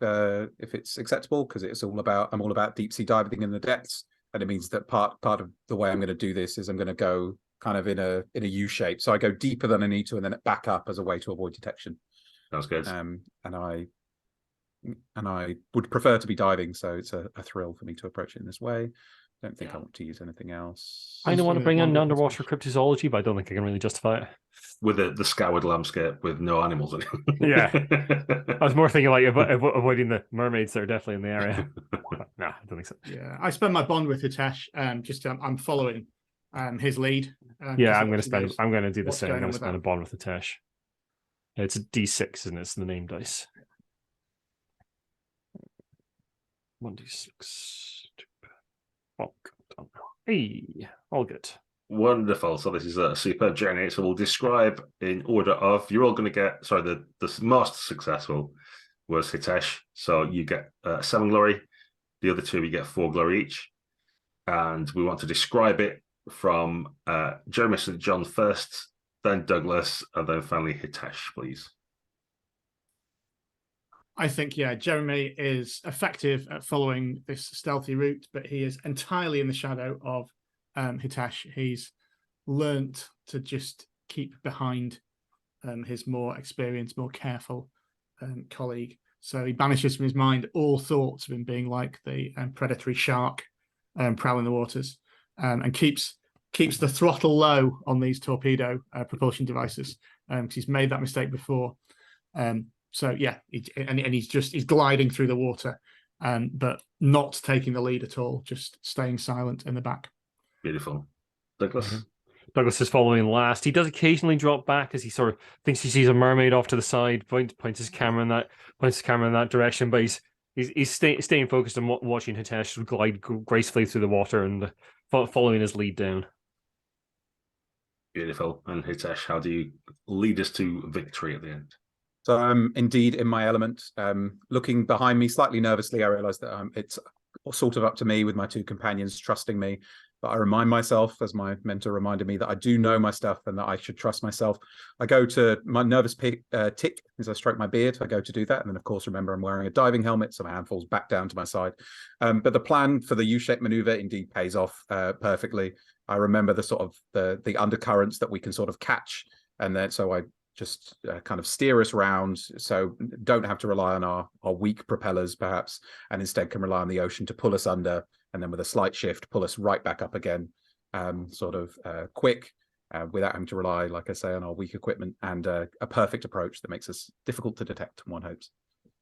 it's acceptable, because I'm all about deep sea diving in the depths, and it means that part of the way I'm going to do this is I'm going to go kind of in a U shape. So I go deeper than I need to, and then back up as a way to avoid detection. Sounds good. And I would prefer to be diving, so it's a thrill for me to approach it in this way. Don't think I want to use anything else. I don't want to bring in underwater cryptozoology, but I don't think I can really justify it. With the scoured landscape with no animals in it. Yeah. I was more thinking like avoiding the mermaids that are definitely in the area. No, I don't think so. Yeah, I spend my bond with Hitesh. I'm following his lead. Yeah, I'm going to do the same. I'm going to spend a that. bond with Hitesh. It's a D6, isn't it? It's the name dice. 1d6. Oh, God. Hey, all good. Wonderful. So this is a superb journey. So we'll describe in order of, you're all going to get, sorry, the most successful was Hitesh. So you get 7 glory. The other 2, you get 4 glory each. And we want to describe it from Jeremy St. John first, then Douglas, and then finally Hitesh, please. I think, yeah, Jeremy is effective at following this stealthy route, but he is entirely in the shadow of Hitesh. He's learnt to just keep behind his more experienced, more careful colleague. So he banishes from his mind all thoughts of him being like the predatory shark prowling the waters, and keeps the throttle low on these torpedo propulsion devices, because he's made that mistake before. So yeah, he's gliding through the water, but not taking the lead at all, just staying silent in the back. Beautiful. Douglas? Mm-hmm. Douglas is following last. He does occasionally drop back as he sort of thinks he sees a mermaid off to the side, points his camera in that direction, but he's staying focused on watching Hitesh glide gracefully through the water and following his lead down. Beautiful. And Hitesh, how do you lead us to victory at the end? So I'm indeed in my element. Looking behind me slightly nervously, I realise that it's sort of up to me with my 2 companions trusting me. But I remind myself, as my mentor reminded me, that I do know my stuff and that I should trust myself. I go to my nervous tick as I stroke my beard. I go to do that. And then, of course, remember I'm wearing a diving helmet, so my hand falls back down to my side. But the plan for the U-shaped maneuver indeed pays off perfectly. I remember the sort of the undercurrents that we can sort of catch. And then so I just kind of steer us round, so don't have to rely on our weak propellers perhaps, and instead can rely on the ocean to pull us under, and then with a slight shift pull us right back up again, quick, without having to rely, like I say, on our weak equipment, and a perfect approach that makes us difficult to detect, one hopes.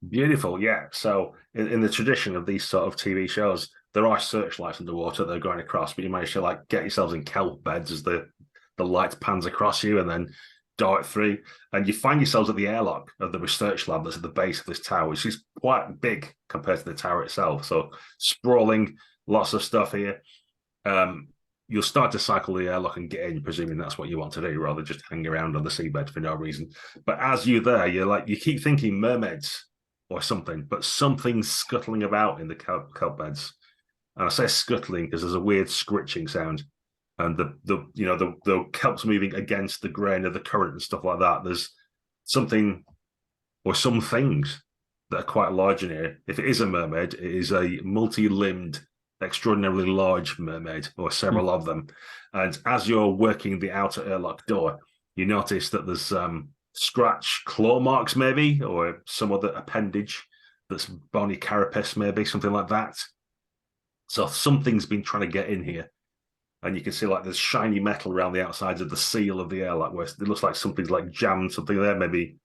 Beautiful, yeah. So in the tradition of these sort of TV shows, there are searchlights underwater that are going across, but you manage to like get yourselves in kelp beds as the light pans across you and then dart through, and you find yourselves at the airlock of the research lab that's at the base of this tower, which is quite big compared to the tower itself. So sprawling, lots of stuff here. You'll start to cycle the airlock and get in, presuming that's what you want to do, rather than just hang around on the seabed for no reason. But as you're there, you keep thinking mermaids or something, but something's scuttling about in the kelp beds. And I say scuttling because there's a weird scritching sound. And the kelp's moving against the grain of the current and stuff like that. There's something or some things that are quite large in here. If it is a mermaid, it is a multi-limbed, extraordinarily large mermaid, or several of them. And as you're working the outer airlock door, you notice that there's scratch claw marks maybe, or some other appendage that's bony carapace maybe, something like that. So something's been trying to get in here. And you can see like there's shiny metal around the outsides of the seal of the airlock, where it looks like something's like jammed something there. Maybe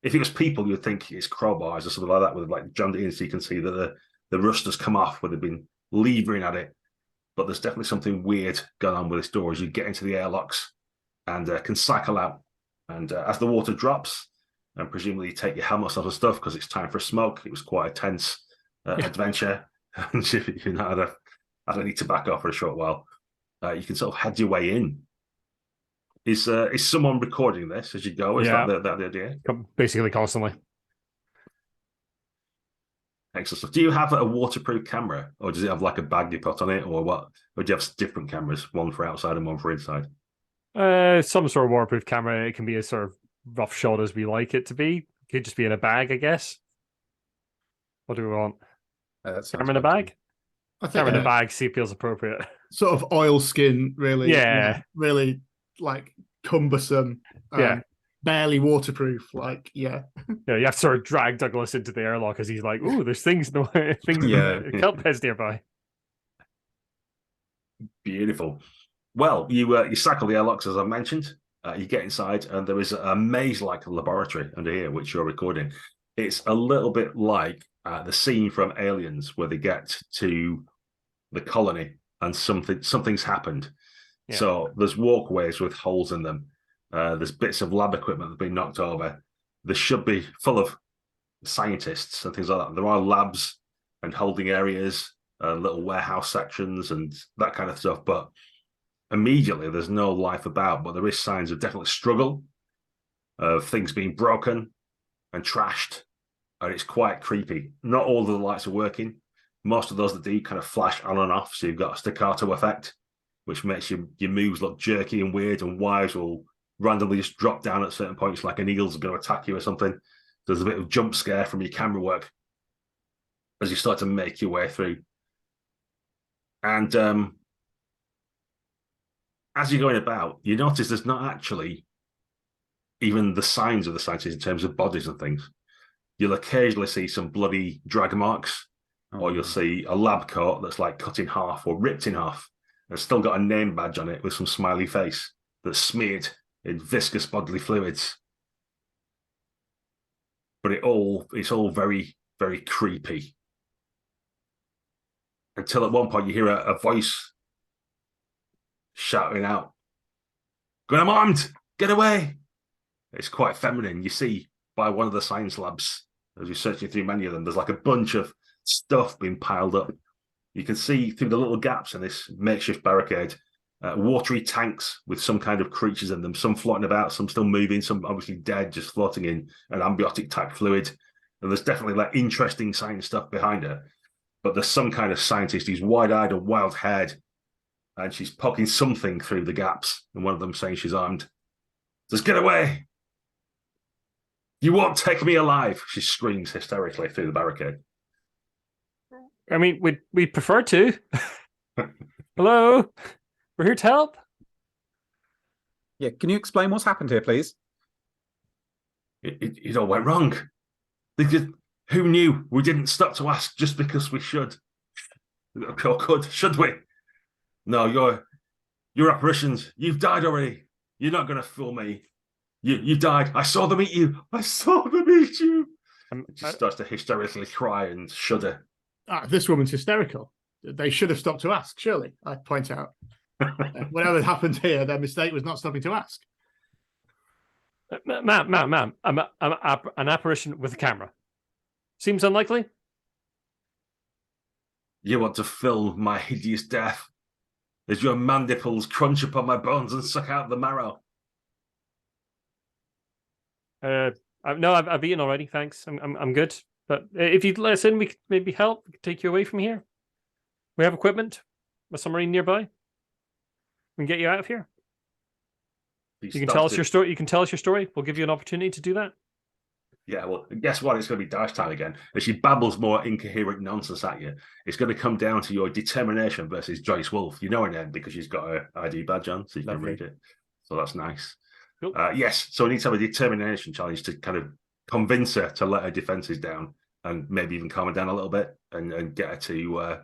if it was people, you'd think it's crowbars or something like that, with like jammed in, so you can see that the rust has come off where they've been levering at it. But there's definitely something weird going on with this door as you get into the airlocks and can cycle out. And as the water drops, and presumably you take your helmets off and stuff because it's time for a smoke. It was quite a tense adventure. And you know, I don't need to back off for a short while. You can sort of head your way in. Is someone recording this as you go? Is that the idea? Basically constantly. Excellent stuff. Do you have a waterproof camera, or does it have like a bag you put on it, or what? Or do you have different cameras, one for outside and one for inside? Some sort of waterproof camera. It can be as sort of rough shot as we like it to be. Could just be in a bag, I guess. What do we want? Camera in a good to me. bag? I think Camera in a bag feels appropriate. sort of oil skin, really. Yeah. Really like cumbersome. Yeah. Barely waterproof. Like, yeah. Yeah, you have to sort of drag Douglas into the airlock as he's like, "Ooh, there's things in the way, things in the kelp beds nearby." Beautiful. Well, you cycle the airlocks, as I mentioned. You get inside, and there is a maze-like laboratory under here, which you're recording. It's a little bit like the scene from Aliens, where they get to the colony and something's happened. Yeah. So there's walkways with holes in them. There's bits of lab equipment that's been knocked over. There should be full of scientists and things like that. There are labs and holding areas, little warehouse sections and that kind of stuff. But immediately there's no life about, but there is signs of definite struggle, of things being broken and trashed. And it's quite creepy. Not all of the lights are working. Most of those that do kind of flash on and off. So you've got a staccato effect, which makes your moves look jerky and weird, and wires will randomly just drop down at certain points, like an eagle's going to attack you or something. There's a bit of jump scare from your camera work as you start to make your way through. And as you're going about, you notice there's not actually even the signs of the scientists in terms of bodies and things. You'll occasionally see some bloody drag marks, or you'll see a lab coat that's like cut in half or ripped in half. And it's still got a name badge on it with some smiley face that's smeared in viscous bodily fluids. But it's all very, very creepy. Until at one point you hear a voice shouting out, "Gun, I'm armed! Get away!" It's quite feminine. You see by one of the science labs, as you're searching through many of them, there's like a bunch of stuff being piled up. You can see through the little gaps in this makeshift barricade, watery tanks with some kind of creatures in them, some floating about, some still moving, some obviously dead, just floating in an ambiotic type fluid. And there's definitely like interesting science stuff behind her. But there's some kind of scientist who's wide-eyed and wild-haired, and she's poking something through the gaps, and one of them saying she's armed. Says, "Get away! You won't take me alive!" She screams hysterically through the barricade. I mean, we prefer to. Hello, we're here to help. Yeah, can you explain what's happened here, please? It all went wrong. Who knew? We didn't stop to ask just because we should. Or could, should we? No, your apparitions, you've died already. You're not going to fool me. You died. I saw them eat you. I saw them eat you. It just starts to hysterically cry and shudder. This woman's hysterical. They should have stopped to ask, surely, I point out. Whatever happened here, their mistake was not stopping to ask. Ma'am, I'm an apparition with a camera. Seems unlikely. You want to film my hideous death as your mandibles crunch upon my bones and suck out the marrow. No, I've eaten already. Thanks. I'm good. But if you'd let us in, we could maybe help. We could take you away from here. We have equipment. A submarine nearby. We can get you out of here. You can tell us your story. You can tell us your story. We'll give you an opportunity to do that. Yeah, well, guess what? It's going to be dice time again. As she babbles more incoherent nonsense at you, it's going to come down to your determination versus Joyce Wolf. You know her name because she's got her ID badge on, so you can read it. So that's nice. Cool. Yes, so we need to have a determination challenge to kind of convince her to let her defenses down and maybe even calm her down a little bit and get her to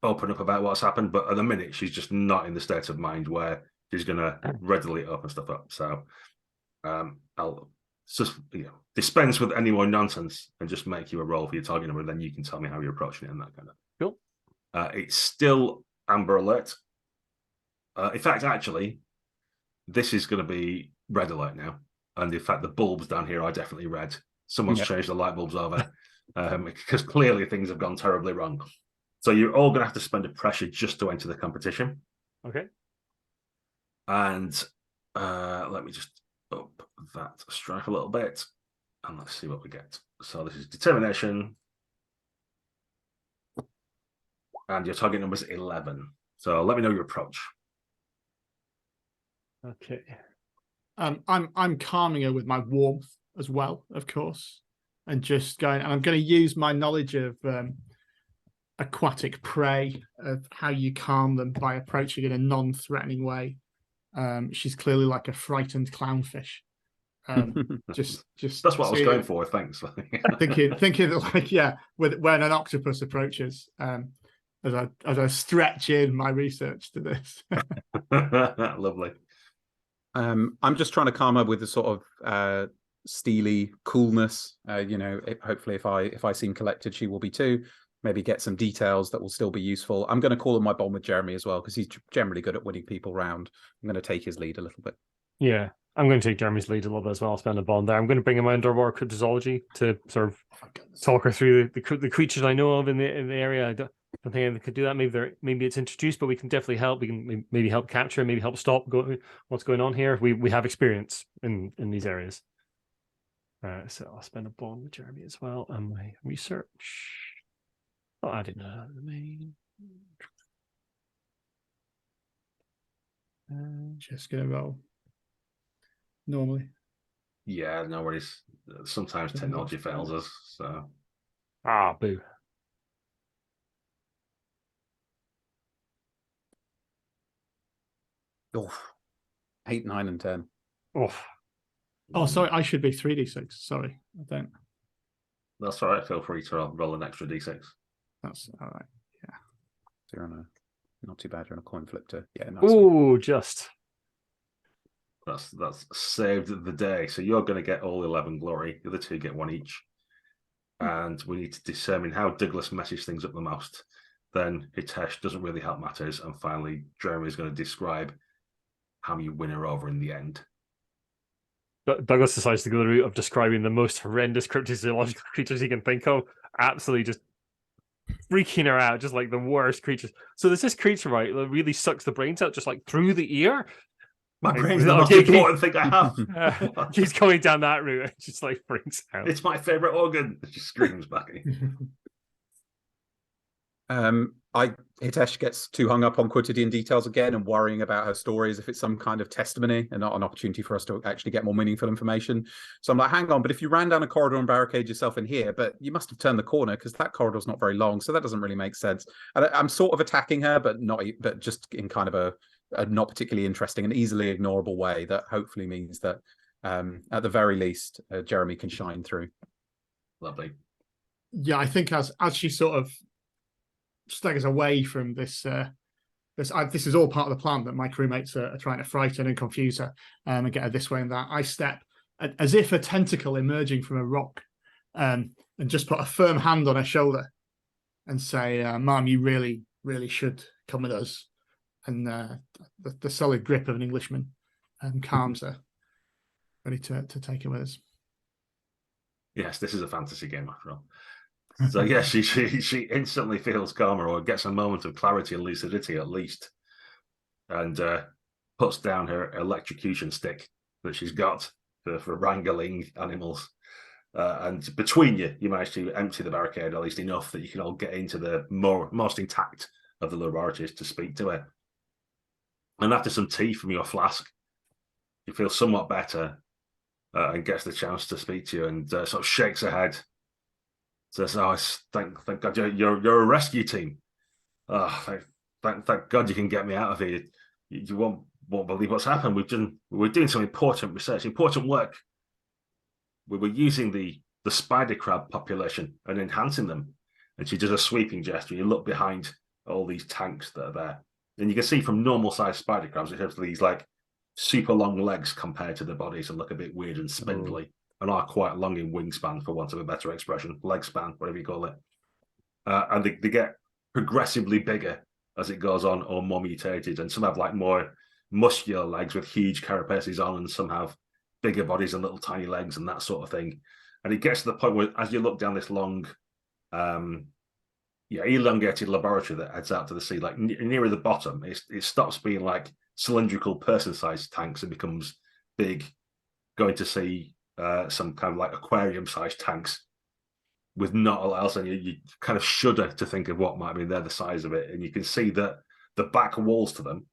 open up about what's happened. But at the minute, she's just not in the state of mind where she's going to readily open stuff up. So I'll just dispense with any more nonsense and just make you a roll for your target number, and then you can tell me how you're approaching it and that kind of. Cool. It's still Amber Alert. In fact, actually, this is going to be Red Alert now. And in fact, the bulbs down here are definitely red. Someone's changed the light bulbs over because clearly things have gone terribly wrong. So you're all going to have to spend a pressure just to enter the competition. Okay. And let me just up that strife a little bit, and let's see what we get. So this is determination, and your target number is 11. So let me know your approach. Okay. I'm calming her with my warmth as well, of course. and just going. And I'm going to use my knowledge of aquatic prey, of how you calm them by approaching in a non-threatening way. She's clearly like a frightened clownfish. Just that's what I was going for. Thanks. thinking that, like, yeah, when an octopus approaches, as I stretch in my research to this. Lovely. I'm just trying to calm her with the sort of steely coolness. Hopefully, if I seem collected, she will be too. Maybe get some details that will still be useful. I'm going to call on my bond with Jeremy as well, because he's generally good at winning people round. I'm going to take his lead a little bit. Yeah, I'm going to take Jeremy's lead a little bit as well. I'll spend a bond there. I'm going to bring him underwater cryptozoology to sort of talk her through the creatures I know of in the area. I don't think I could do that. Maybe it's introduced, but we can definitely help. We can maybe help capture, maybe help stop what's going on here. We have experience in these areas. So I'll spend a bond with Jeremy as well. And my research. Oh, I didn't know the main. Just gonna roll. Normally. Yeah, no worries. Sometimes technology fails us, so. Boo. Oh, 8, 9, and 10. Oh, sorry, I should be 3d6. Sorry, I don't. That's all right. Feel free to roll an extra d6. That's all right. Yeah. So you're on not too bad. You're on a coin flip to nice. Oh, just. That's saved the day. So you're going to get all 11 glory. The other two get 1 each. And we need to determine how Douglas messes things up the most. Then Hitesh doesn't really help matters. And finally, Jeremy is going to describe how you win her over in the end. Douglas decides to go the route of describing the most horrendous cryptozoological creatures he can think of. Absolutely just freaking her out, just like the worst creatures. So there's this creature, right, that really sucks the brains out, just like through the ear. My brain's the most important thing I have. He's going down that route. It just like freaks out. It's my favorite organ. She screams back at you. Hitesh gets too hung up on quotidian details again and worrying about her stories if it's some kind of testimony and not an opportunity for us to actually get more meaningful information. So I'm like, hang on, but if you ran down a corridor and barricade yourself in here, but you must have turned the corner because that corridor's not very long, so that doesn't really make sense. And I'm sort of attacking her, but just in kind of a not particularly interesting and easily ignorable way that hopefully means that at the very least Jeremy can shine through. Lovely. Yeah, I think as she sort of staggers away from this is all part of the plan that my crewmates are trying to frighten and confuse her and get her this way and that. I step as if a tentacle emerging from a rock and just put a firm hand on her shoulder and say, Mom, you really, really should come with us. And the solid grip of an Englishman calms her, ready to take her with us. Yes, this is a fantasy game after all. So yes, she instantly feels calmer or gets a moment of clarity and lucidity at least, and puts down her electrocution stick that she's got for wrangling animals. And between you manage to empty the barricade at least enough that you can all get into the most intact of the laboratories to speak to her. And after some tea from your flask, you feel somewhat better and gets the chance to speak to you and sort of shakes her head. Says, "Oh, thank God you're a rescue team. Oh, thank God you can get me out of here. You won't believe what's happened. We're doing some important research, important work. We were using the spider crab population and enhancing them." And she does a sweeping gesture. You look behind all these tanks that are there, and you can see from normal sized spider crabs, it has these like super long legs compared to their bodies and look a bit weird and spindly. And are quite long in wingspan, for want of a better expression, leg span, whatever you call it. And they get progressively bigger as it goes on, or more mutated. And some have like more muscular legs with huge carapaces on, and some have bigger bodies and little tiny legs and that sort of thing. And it gets to the point where, as you look down this long, elongated laboratory that heads out to the sea, like nearer the bottom, it stops being like cylindrical person-sized tanks and becomes big, going to see some kind of like aquarium-sized tanks with not a lot else, and you kind of shudder to think of what might be there, the size of it. And you can see that the back walls to them,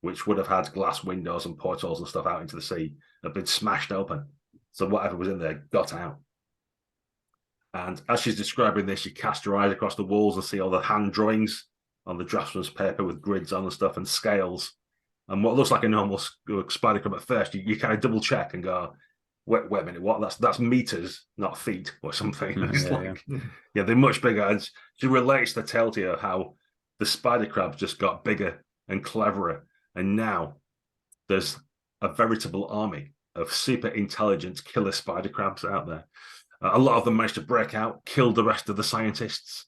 which would have had glass windows and portals and stuff out into the sea, have been smashed open. So whatever was in there got out. And as she's describing this, you cast your eyes across the walls and see all the hand drawings on the draftsman's paper with grids on and stuff and scales. And what looks like a normal spider crab at first, you kind of double check and go, wait a minute, what? That's meters, not feet or something. Yeah, they're much bigger. And she relates the tale to you how the spider crabs just got bigger and cleverer. And now there's a veritable army of super intelligent killer spider crabs out there. A lot of them managed to break out, kill the rest of the scientists.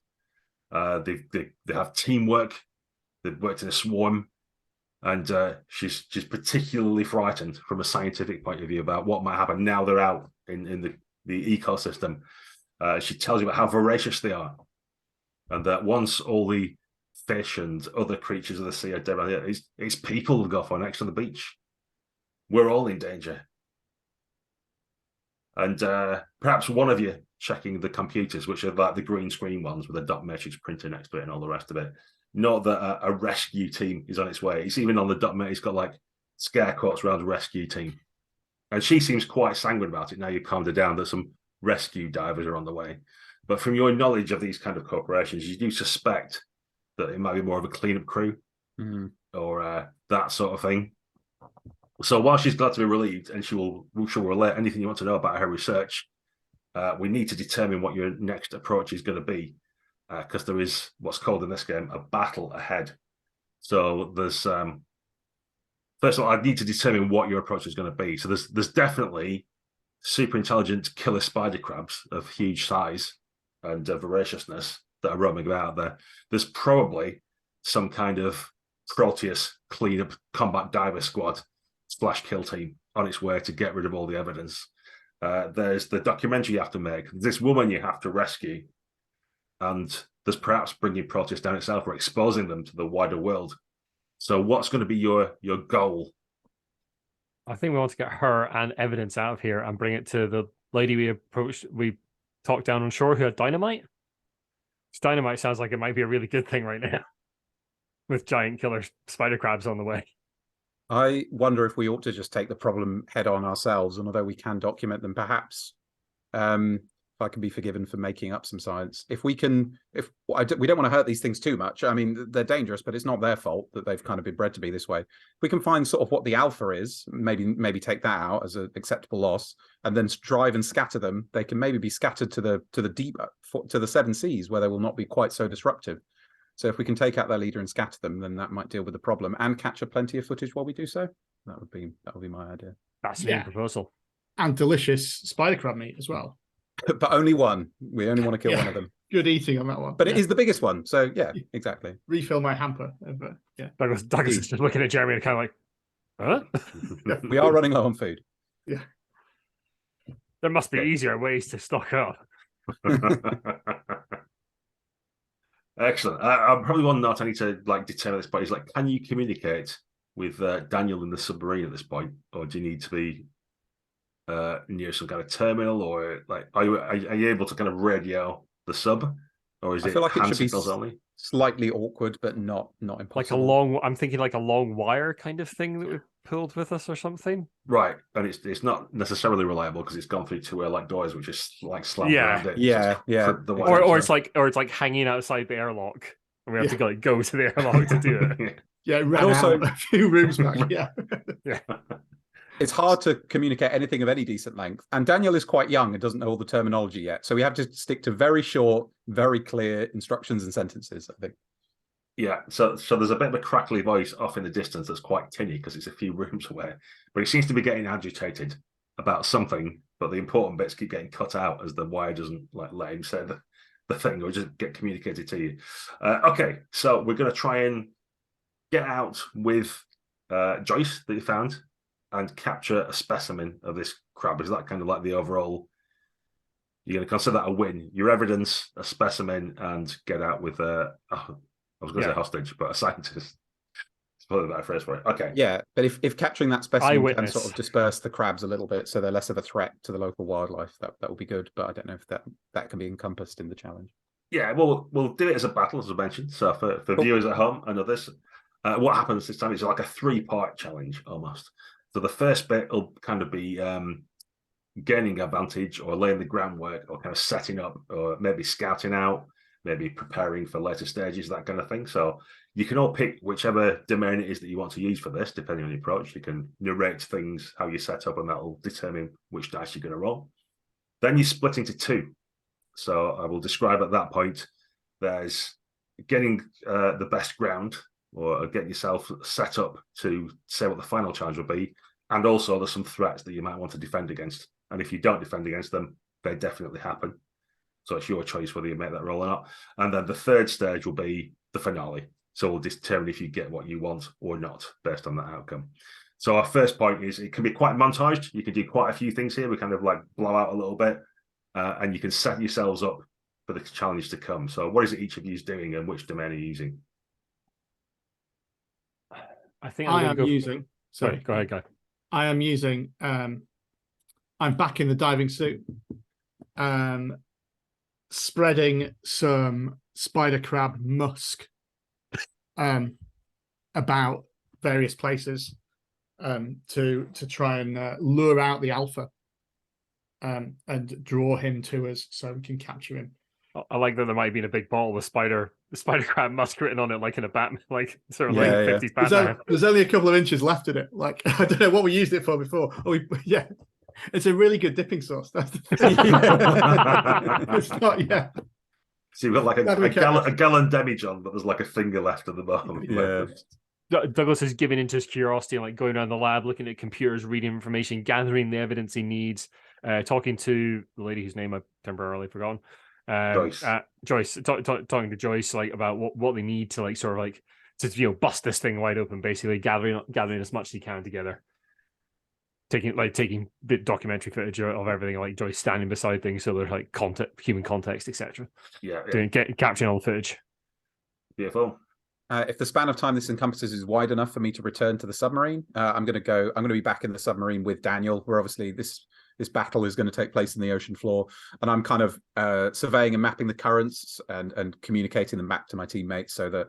They have teamwork. They've worked in a swarm. And she's particularly frightened from a scientific point of view about what might happen now they're out in the ecosystem. She tells you about how voracious they are, and that once all the fish and other creatures of the sea are dead, it's people who go for next to the beach. We're all in danger. And perhaps one of you checking the computers, which are like the green screen ones with a dot matrix printer next to it and all the rest of it. Not that a rescue team is on its way. It's even on the dot matrix, it's got like scare quotes around rescue team. And she seems quite sanguine about it. Now you've calmed her down that some rescue divers are on the way. But from your knowledge of these kind of corporations, you do suspect that it might be more of a cleanup crew or that sort of thing. So while she's glad to be relieved and she'll relay anything you want to know about her research, we need to determine what your next approach is going to be. Because there is what's called in this game a battle ahead. So there's first of all, I need to determine what your approach is going to be. So there's definitely super intelligent killer spider crabs of huge size and voraciousness that are roaming about there. There's probably some kind of Proteus cleanup combat diver squad / kill team on its way to get rid of all the evidence. There's the documentary you have to make. This woman you have to rescue. And there's perhaps bringing Proteus down itself or exposing them to the wider world. So what's going to be your goal? I think we want to get her and evidence out of here and bring it to the lady we talked down on shore who had dynamite. Dynamite sounds like it might be a really good thing right now with giant killer spider crabs on the way. I wonder if we ought to just take the problem head on ourselves, and although we can document them, perhaps I can be forgiven for making up some science. We don't want to hurt these things too much. I mean, they're dangerous, but it's not their fault that they've kind of been bred to be this way. We can find sort of what the alpha is, maybe take that out as an acceptable loss, and then drive and scatter them. They can maybe be scattered to the deep, to the seven seas, where they will not be quite so disruptive. So if we can take out their leader and scatter them, then that might deal with the problem and capture plenty of footage while we do so. That would be my idea. Fascinating proposal. And delicious spider crab meat as well. But only one. We only want to kill one of them. Good eating on that one. But it is the biggest one. So yeah, exactly. Refill my hamper. Douglas is just looking at Jeremy and kind of like, huh? We are running low on food. Yeah. There must be easier ways to stock up. Excellent. I probably one note I need to determine this point is can you communicate with Daniel in the submarine at this point, or do you need to be near some kind of terminal, or are you able to kind of radio the sub, or is it hand signals only? Slightly awkward, but not impossible. I'm thinking like a long wire kind of thing that we pulled with us or something. Right, and it's not necessarily reliable because it's gone through two doors, which is slammed around it. Yeah. Or it's like hanging outside the airlock, and we have to go to the airlock to do it. And also a few rooms back. Yeah. It's hard to communicate anything of any decent length. And Daniel is quite young and doesn't know all the terminology yet. So we have to stick to very short, very clear instructions and sentences, I think. Yeah, so there's a bit of a crackly voice off in the distance that's quite tinny because it's a few rooms away. But he seems to be getting agitated about something, but the important bits keep getting cut out as the wire doesn't let him say the thing or just get communicated to you. Okay, so we're going to try and get out with Joyce that you found and capture a specimen of this crab. Is that kind of like the overall? You're going to consider that a win? Your evidence, a specimen, and get out with I was going to say hostage, but a scientist. It's probably the better phrase for it. Okay. Yeah, but if capturing that specimen can sort of disperse the crabs a little bit, so they're less of a threat to the local wildlife, that would be good. But I don't know if that can be encompassed in the challenge. Yeah, we'll do it as a battle, as I mentioned. So for viewers at home and others, what happens this time is like a 3-part challenge almost. So the first bit will kind of be gaining advantage or laying the groundwork or kind of setting up or maybe scouting out, maybe preparing for later stages, that kind of thing. So you can all pick whichever domain it is that you want to use for this, depending on your approach. You can narrate things, how you set up, and that will determine which dice you're going to roll. Then you split into two. So I will describe at that point, there's getting the best ground or get yourself set up to say what the final challenge will be. And also there's some threats that you might want to defend against. And if you don't defend against them, they definitely happen. So it's your choice whether you make that roll or not. And then the third stage will be the finale. So we'll determine if you get what you want or not based on that outcome. So our first point is it can be quite montaged. You can do quite a few things here. We kind of like blow out a little bit and you can set yourselves up for the challenge to come. So what is it each of you is doing and which domain are you using? I think I am using. Sorry, go ahead, guy. I am using. I'm back in the diving suit, spreading some spider crab musk about various places to try and lure out the alpha and draw him to us so we can capture him. I like that there might have been a big bottle with the spider crab musk written on it, like in a Batman, like sort of Yeah, like yeah. 50s Batman. There's only a couple of inches left in it. Like I don't know what we used it for before. Yeah, it's a really good dipping sauce. That's the thing. It's not. Yeah. So you've got like a gallon demijohn, but there's like a finger left at the bottom. Yeah. Douglas is giving into his curiosity and like going around the lab, looking at computers, reading information, gathering the evidence he needs, talking to the lady whose name I've temporarily forgotten. Joyce, talking to Joyce like about what they need to like sort of like to bust this thing wide open, basically gathering as much as he can together. Taking the documentary footage of everything, like Joyce standing beside things, so there's like human context, etc. Yeah. Capturing all the footage. Beautiful. If the span of time this encompasses is wide enough for me to return to the submarine, I'm going to be back in the submarine with Daniel, where obviously this battle is going to take place in the ocean floor, and I'm kind of surveying and mapping the currents and communicating them back to my teammates so that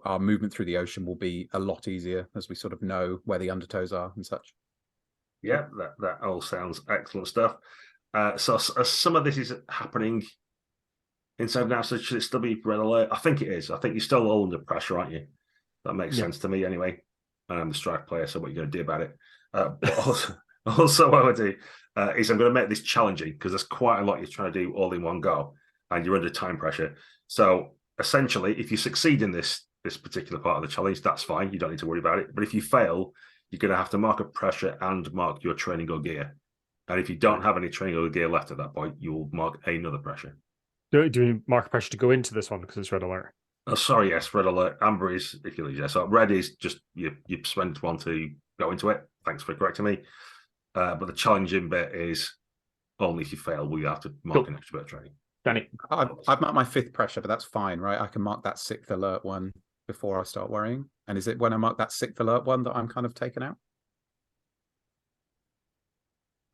our movement through the ocean will be a lot easier as we sort of know where the undertows are and such. Yeah, that all sounds excellent stuff. So some of this is happening inside now, so should it still be red alert? I think it is. I think you're still all under pressure, aren't you? That makes sense to me anyway. I'm the strife player, so what are you going to do about it? But also what I would do is I'm going to make this challenging because there's quite a lot you're trying to do all in one go and you're under time pressure. So essentially, if you succeed in this particular part of the challenge, that's fine. You don't need to worry about it. But if you fail, you're going to have to mark up pressure and mark your training or gear. And if you don't have any training or gear left at that point, you'll mark another pressure. Do we mark pressure to go into this one because it's red alert? Oh, sorry, yes, red alert. Amber is, if you lose, yeah. So red is just you spend one to go into it. Thanks for correcting me. But the challenging bit is only if you fail, will you have to mark an extra bit of training. Danny. I've marked my 5th pressure, but that's fine, right? I can mark that 6th alert one before I start worrying. And is it when I mark that 6th alert one that I'm kind of taken out?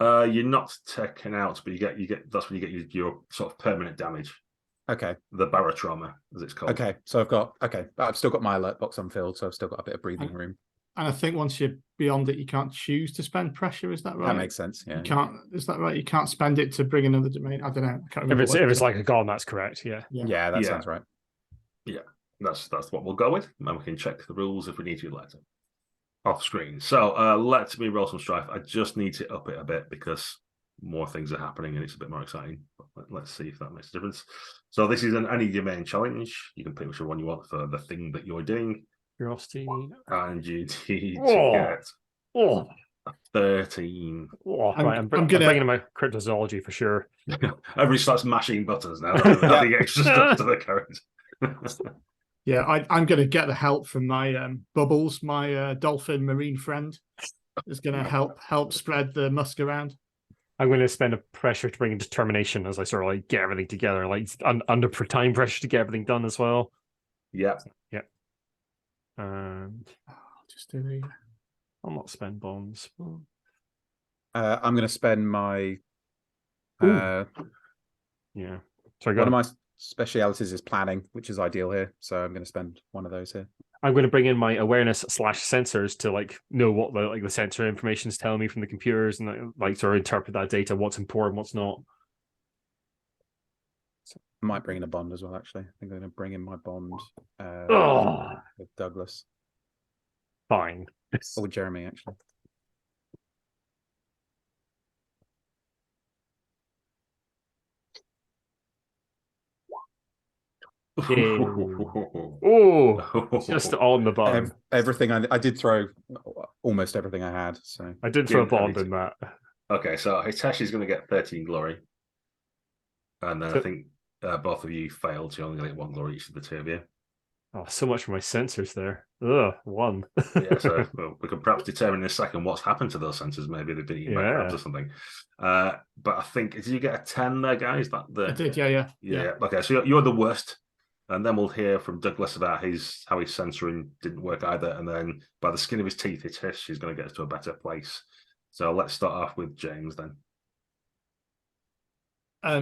You're not taken out, but you get that's when you get your sort of permanent damage. Okay. The barotrauma, as it's called. Okay, so I've still got my alert box unfilled, so I've still got a bit of breathing room. And I think once you're beyond it, you can't choose to spend pressure. Is that right? That makes sense. Yeah. You can't. Is that right? You can't spend it to bring another domain. I don't know. I can't remember. If it's like AGON, that's correct. Yeah. That sounds right. Yeah, that's what we'll go with, and we can check the rules if we need to later. Off screen. So let me roll some strife. I just need to up it a bit because more things are happening and it's a bit more exciting. But let's see if that makes a difference. So this is an any domain challenge. You can pick whichever one you want for the thing that you're doing. Curiosity. And you need to get a 13. Right, I'm bringing in my cryptozoology for sure. Everybody starts mashing buttons now. Adding extra stuff to the character. Yeah, I'm going to get the help from my Bubbles, my dolphin marine friend. Is going to help spread the musk around. I'm going to spend a pressure to bring in determination as I sort of like get everything together, like under time pressure to get everything done as well. Yeah. And I'll just do the. I'll not spend bombs. I'm going to spend my. Yeah. Sorry, one of my specialities is planning, which is ideal here. So I'm going to spend one of those here. I'm going to bring in my awareness / sensors to like know what the sensor information is telling me from the computers, and like sort of interpret that data, what's important, what's not. I might bring in a bond as well, actually. I think I'm going to bring in my bond with Douglas. Fine. Or with Jeremy, actually. Oh, just on the button. Everything I did throw almost everything I had. So I did throw a bond in that. Okay, so Hiteshi's going to get 13 glory, and then I think both of you failed. So you're only going to get 1 glory each of the two of you. Oh, so much for my sensors there. Ugh, 1. Yeah, so we could perhaps determine in a second what's happened to those sensors. Maybe they've been eaten by crabs or something. But I think, did you get a 10 there, guys? I did, yeah. Okay, so you're the worst. And then we'll hear from Douglas about how his censoring didn't work either. And then by the skin of his teeth, he's going to get us to a better place. So let's start off with James then.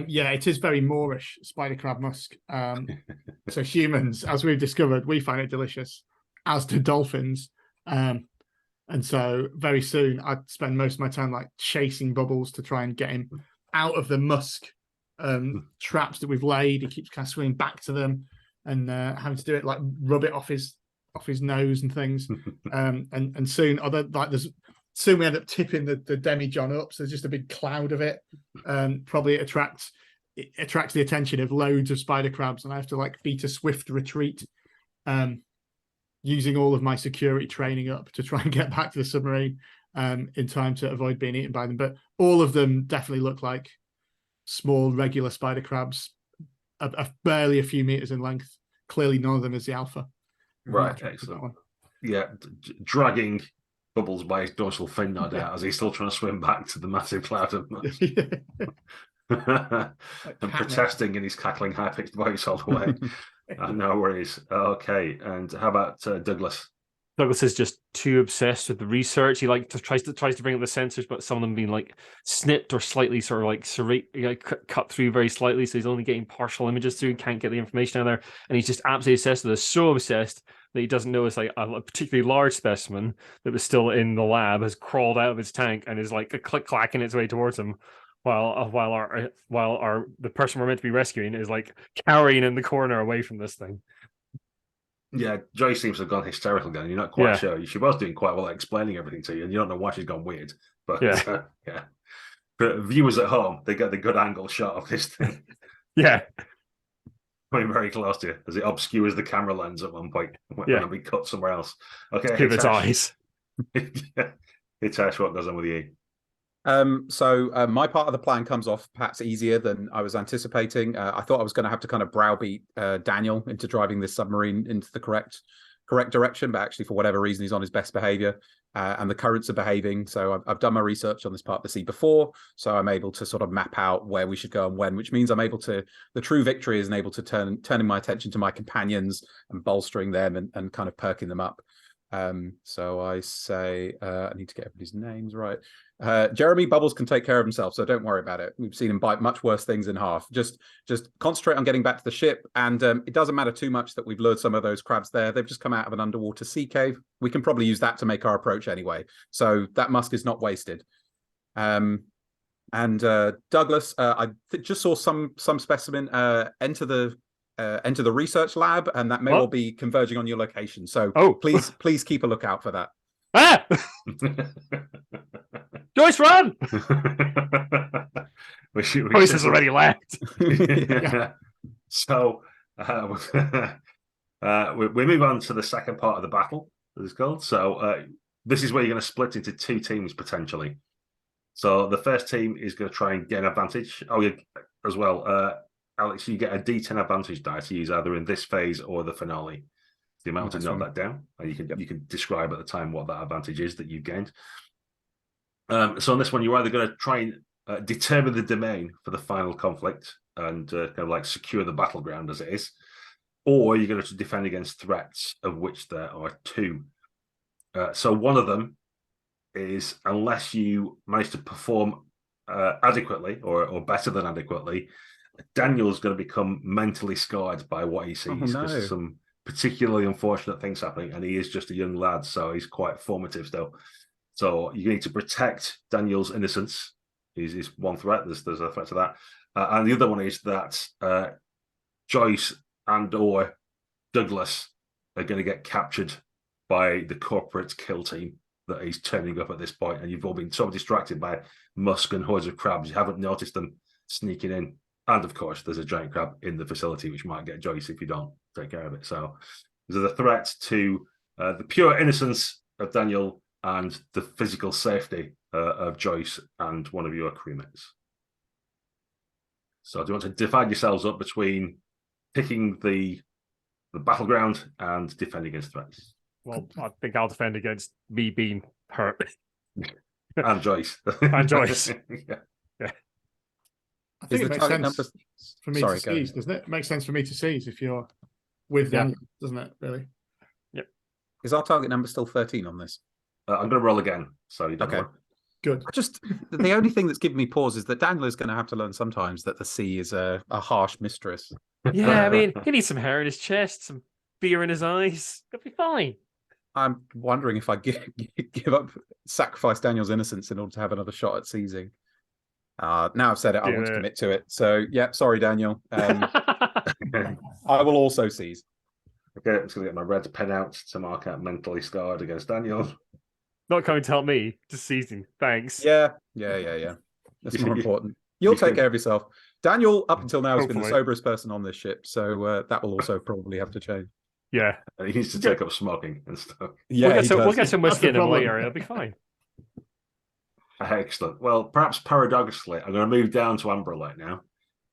Yeah, it is very Moorish, spider crab musk. So humans, as we've discovered, we find it delicious, as do dolphins. And so very soon I'd spend most of my time like chasing Bubbles to try and get him out of the musk traps that we've laid. He keeps kind of swimming back to them and having to do it, like rub it off his nose and things. And soon soon we end up tipping the demijohn up, so there's just a big cloud of it. Probably it attracts the attention of loads of spider crabs, and I have to like beat a swift retreat, using all of my security training up to try and get back to the submarine in time to avoid being eaten by them. But all of them definitely look like small regular spider crabs, barely a few meters in length. Clearly none of them is the alpha. Right, excellent. Yeah, dragging Bubbles by his dorsal fin, no doubt, as he's still trying to swim back to the massive cloud of musk. And protesting in his cackling, high-pitched voice all the way. No worries. Okay, and how about Douglas? Douglas is just too obsessed with the research. He tries to bring up the sensors, but some of them being like snipped or slightly sort of like cut through very slightly. So he's only getting partial images through, can't get the information out there, and he's just absolutely obsessed with this. So obsessed that he doesn't notice like a particularly large specimen that was still in the lab has crawled out of its tank and is like clacking its way towards him, while the person we're meant to be rescuing is like cowering in the corner away from this thing. Yeah, Joy seems to have gone hysterical again. You're not quite sure. She was doing quite well at explaining everything to you, and you don't know why she's gone weird. But yeah. But viewers at home, they get the good angle shot of this thing. Yeah. Coming very close to you as it obscures the camera lens at one point when it'll be cut somewhere else. Okay. Give its eyes. Hitesh, what goes on with you? So my part of the plan comes off perhaps easier than I was anticipating. I thought I was going to have to kind of browbeat Daniel into driving this submarine into the correct direction, but actually for whatever reason he's on his best behavior, and the currents are behaving. So I've done my research on this part of the sea before, so I'm able to sort of map out where we should go and when, which means I'm able to, the true victory is able to turning my attention to my companions and bolstering them and kind of perking them up. So I say, I need to get everybody's names right. Jeremy, Bubbles can take care of himself, so don't worry about it. We've seen him bite much worse things in half. Just concentrate on getting back to the ship, and it doesn't matter too much that we've lured some of those crabs there. They've just come out of an underwater sea cave. We can probably use that to make our approach anyway, so that musk is not wasted. And Douglas, I just saw some specimen enter the research lab, and that may well be converging on your location. So please keep a lookout for that. Ah! Joyce, run! Joyce has already left. Yeah. So we move on to the second part of the battle, as it's called. So this is where you're going to split into 2 teams potentially. So the first team is going to try and get an advantage. Oh, yeah, as well. Alex, you get a D10 advantage die to use either in this phase or the finale. You might want to note that down. You can describe at the time what that advantage is that you've gained. So on this one, you're either going to try and determine the domain for the final conflict and kind of like secure the battleground as it is, or you're going to defend against threats, of which there are 2. So one of them is, unless you manage to perform adequately or better than adequately, Daniel's going to become mentally scarred by what he sees. Oh, no. Some particularly unfortunate things happening, and he is just a young lad, so he's quite formative still. So you need to protect Daniel's innocence. Is one threat. There's a threat to that, and the other one is that Joyce and or Douglas are going to get captured by the corporate kill team that he's turning up at this point, and you've all been so distracted by musk and hordes of crabs, you haven't noticed them sneaking in. And of course, there's a giant crab in the facility, which might get Joyce if you don't take care of it. So there's a threat to the pure innocence of Daniel and the physical safety of Joyce and one of your crewmates. So do you want to divide yourselves up between picking the battleground and defending against threats? Well, I think I'll defend against me being hurt. And Joyce. And Joyce. Yeah. I think Is it the makes target sense number- for me Sorry, to go ahead. seize, doesn't it? It makes sense for me to seize if you're with Yeah. Daniel, doesn't it, really? Is our target number still 13 on this? I'm going to roll again, so you don't Okay. worry. Good. The only thing that's given me pause is that Daniel is going to have to learn sometimes that the sea is a harsh mistress. Yeah, I mean, he needs some hair in his chest, some beer in his eyes. It'll be fine. I'm wondering if I sacrifice Daniel's innocence in order to have another shot at seizing. Now I've said it, I Do want to it. commit to it. So, yeah, sorry, Daniel. I will also seize. Okay, I'm just going to get my red pen out to mark out mentally scarred against Daniel. Not coming to help me, just seizing. Thanks. Yeah. That's more important. You'll take care of yourself. Daniel, up until now, has been the Hopefully. soberest person on this ship, so that will also probably have to change. Yeah. And he needs to take up smoking and stuff. Yeah, we'll get some That's whiskey the in him problem. later. It'll be fine. Excellent. Well, perhaps paradoxically, I'm going to move down to Amber Light now,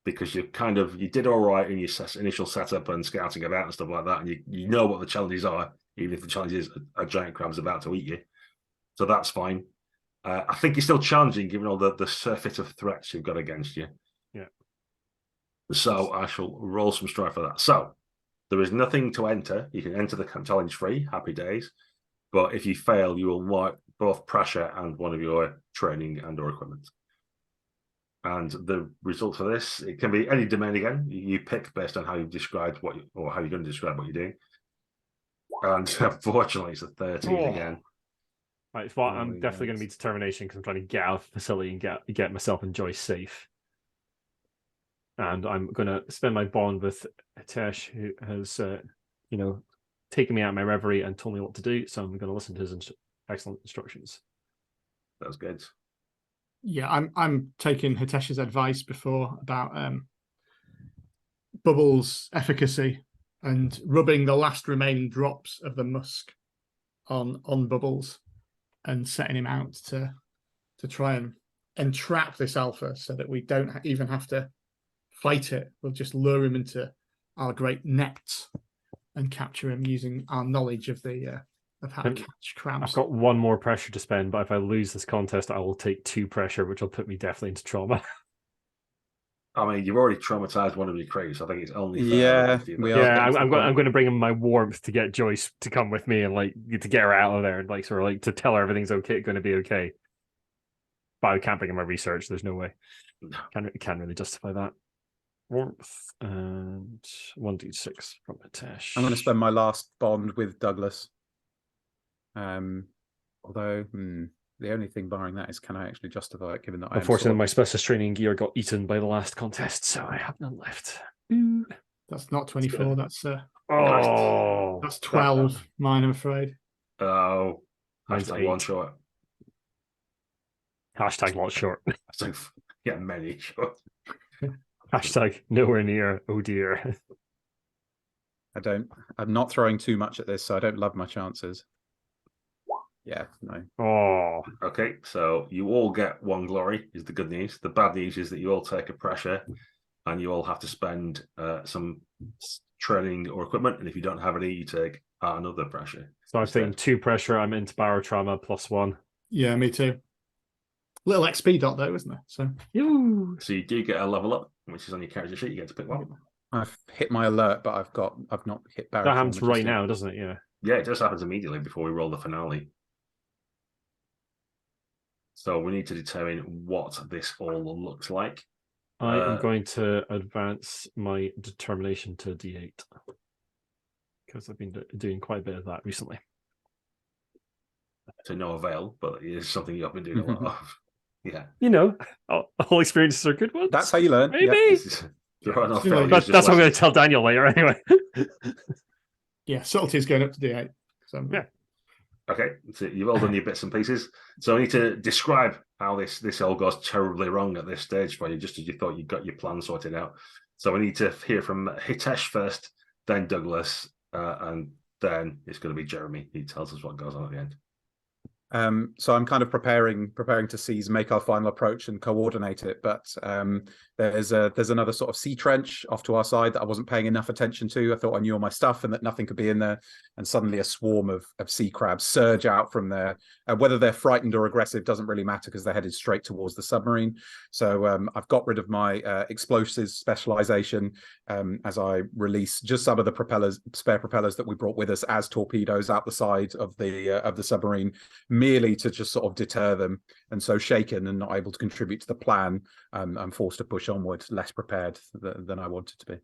because you did all right in your initial setup and scouting about and stuff like that, and you know what the challenges are, even if the challenge is a giant crab's about to eat you. So that's fine. I think it's still challenging given all the surfeit of threats you've got against you. Yeah. So I shall roll some strife for that. So there is nothing to enter. You can enter the challenge free, happy days. But if you fail, you will wipe both pressure and one of your training and or equipment. And the result for this, it can be any domain again. You pick based on how you've described or how you're going to describe what you're doing. And unfortunately, it's a 13 again. Right, well, I'm Oh, definitely going to yes. be determination because I'm trying to get out of the facility and get myself and Joyce safe. And I'm going to spend my bond with Hitesh, who has, taken me out of my reverie and told me what to do. So I'm going to listen to his excellent instructions. That was good. Yeah, I'm taking Hitesh's advice before about Bubbles' efficacy and rubbing the last remaining drops of the musk on Bubbles and setting him out to try and entrap this alpha so that we don't even have to fight it. We'll just lure him into our great nets and capture him using our knowledge of how to catch crabs. I've got one more pressure to spend, but if I lose this contest, I will take 2 pressure, which will put me definitely into trauma. I mean, you've already traumatized one of your crews. I think it's only fair. Yeah, that you we know. are. Yeah, getting to I'm the going point. to bring him my warmth to get Joyce to come with me and to get her out of there and sort of to tell her everything's okay, going to be okay. But I can't bring in my research. There's no way. Can't really justify that. Warmth and 1d6 from Hitesh. I'm going to spend my last bond with Douglas. Although the only thing barring that is, can I actually justify it? Given that Unfortunately, my specialist training gear got eaten by the last contest, so I have none left. Ooh. That's not 24. That's Oh, that's 12. Mine, I'm afraid. Oh, Mine's hashtag 8. one short. Hashtag not short. Hashtag yeah, many short. Hashtag nowhere near. Oh dear. I'm not throwing too much at this, so I don't love my chances. Yeah, no. Oh, Okay, so you all get 1 glory is the good news. The bad news is that you all take a pressure and you all have to spend some training or equipment. And if you don't have any, you take another pressure. so I'm instead. taking 2 pressure. I'm into barotrauma +1. Yeah, me too. Little XP dot though, isn't there? So So you do get a level up, which is on your character sheet. You get to pick one. I've hit my alert, but I've not hit Barry. That happens right now, doesn't it? Yeah. Yeah, it just happens immediately before we roll the finale. So we need to determine what this all looks like. I am going to advance my determination to D8 because I've been doing quite a bit of that recently. To no avail, but it is something you've been doing a lot of. Yeah. You know, all experiences are good ones. That's how you learn. Maybe. Yep. That's what I'm going to tell Daniel later anyway. Yeah, subtlety is going up to D8. So yeah. Okay, so you've all done your bits and pieces. So I need to describe how this all goes terribly wrong at this stage for you, just as you thought you got your plan sorted out. So we need to hear from Hitesh first, then Douglas, and then it's going to be Jeremy. He tells us what goes on at the end. So I'm kind of preparing to seize, make our final approach and coordinate it. But there's another sort of sea trench off to our side that I wasn't paying enough attention to. I thought I knew all my stuff and that nothing could be in there. And suddenly a swarm of sea crabs surge out from there. Whether they're frightened or aggressive doesn't really matter because they're headed straight towards the submarine. So I've got rid of my explosives specialization as I release just some of the spare propellers that we brought with us as torpedoes out the side of the submarine, merely to just sort of deter them. And so shaken and not able to contribute to the plan, I'm forced to push onward, less prepared than I wanted to be.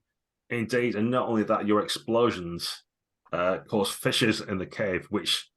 Indeed, and not only that, your explosions cause fissures in the cave, which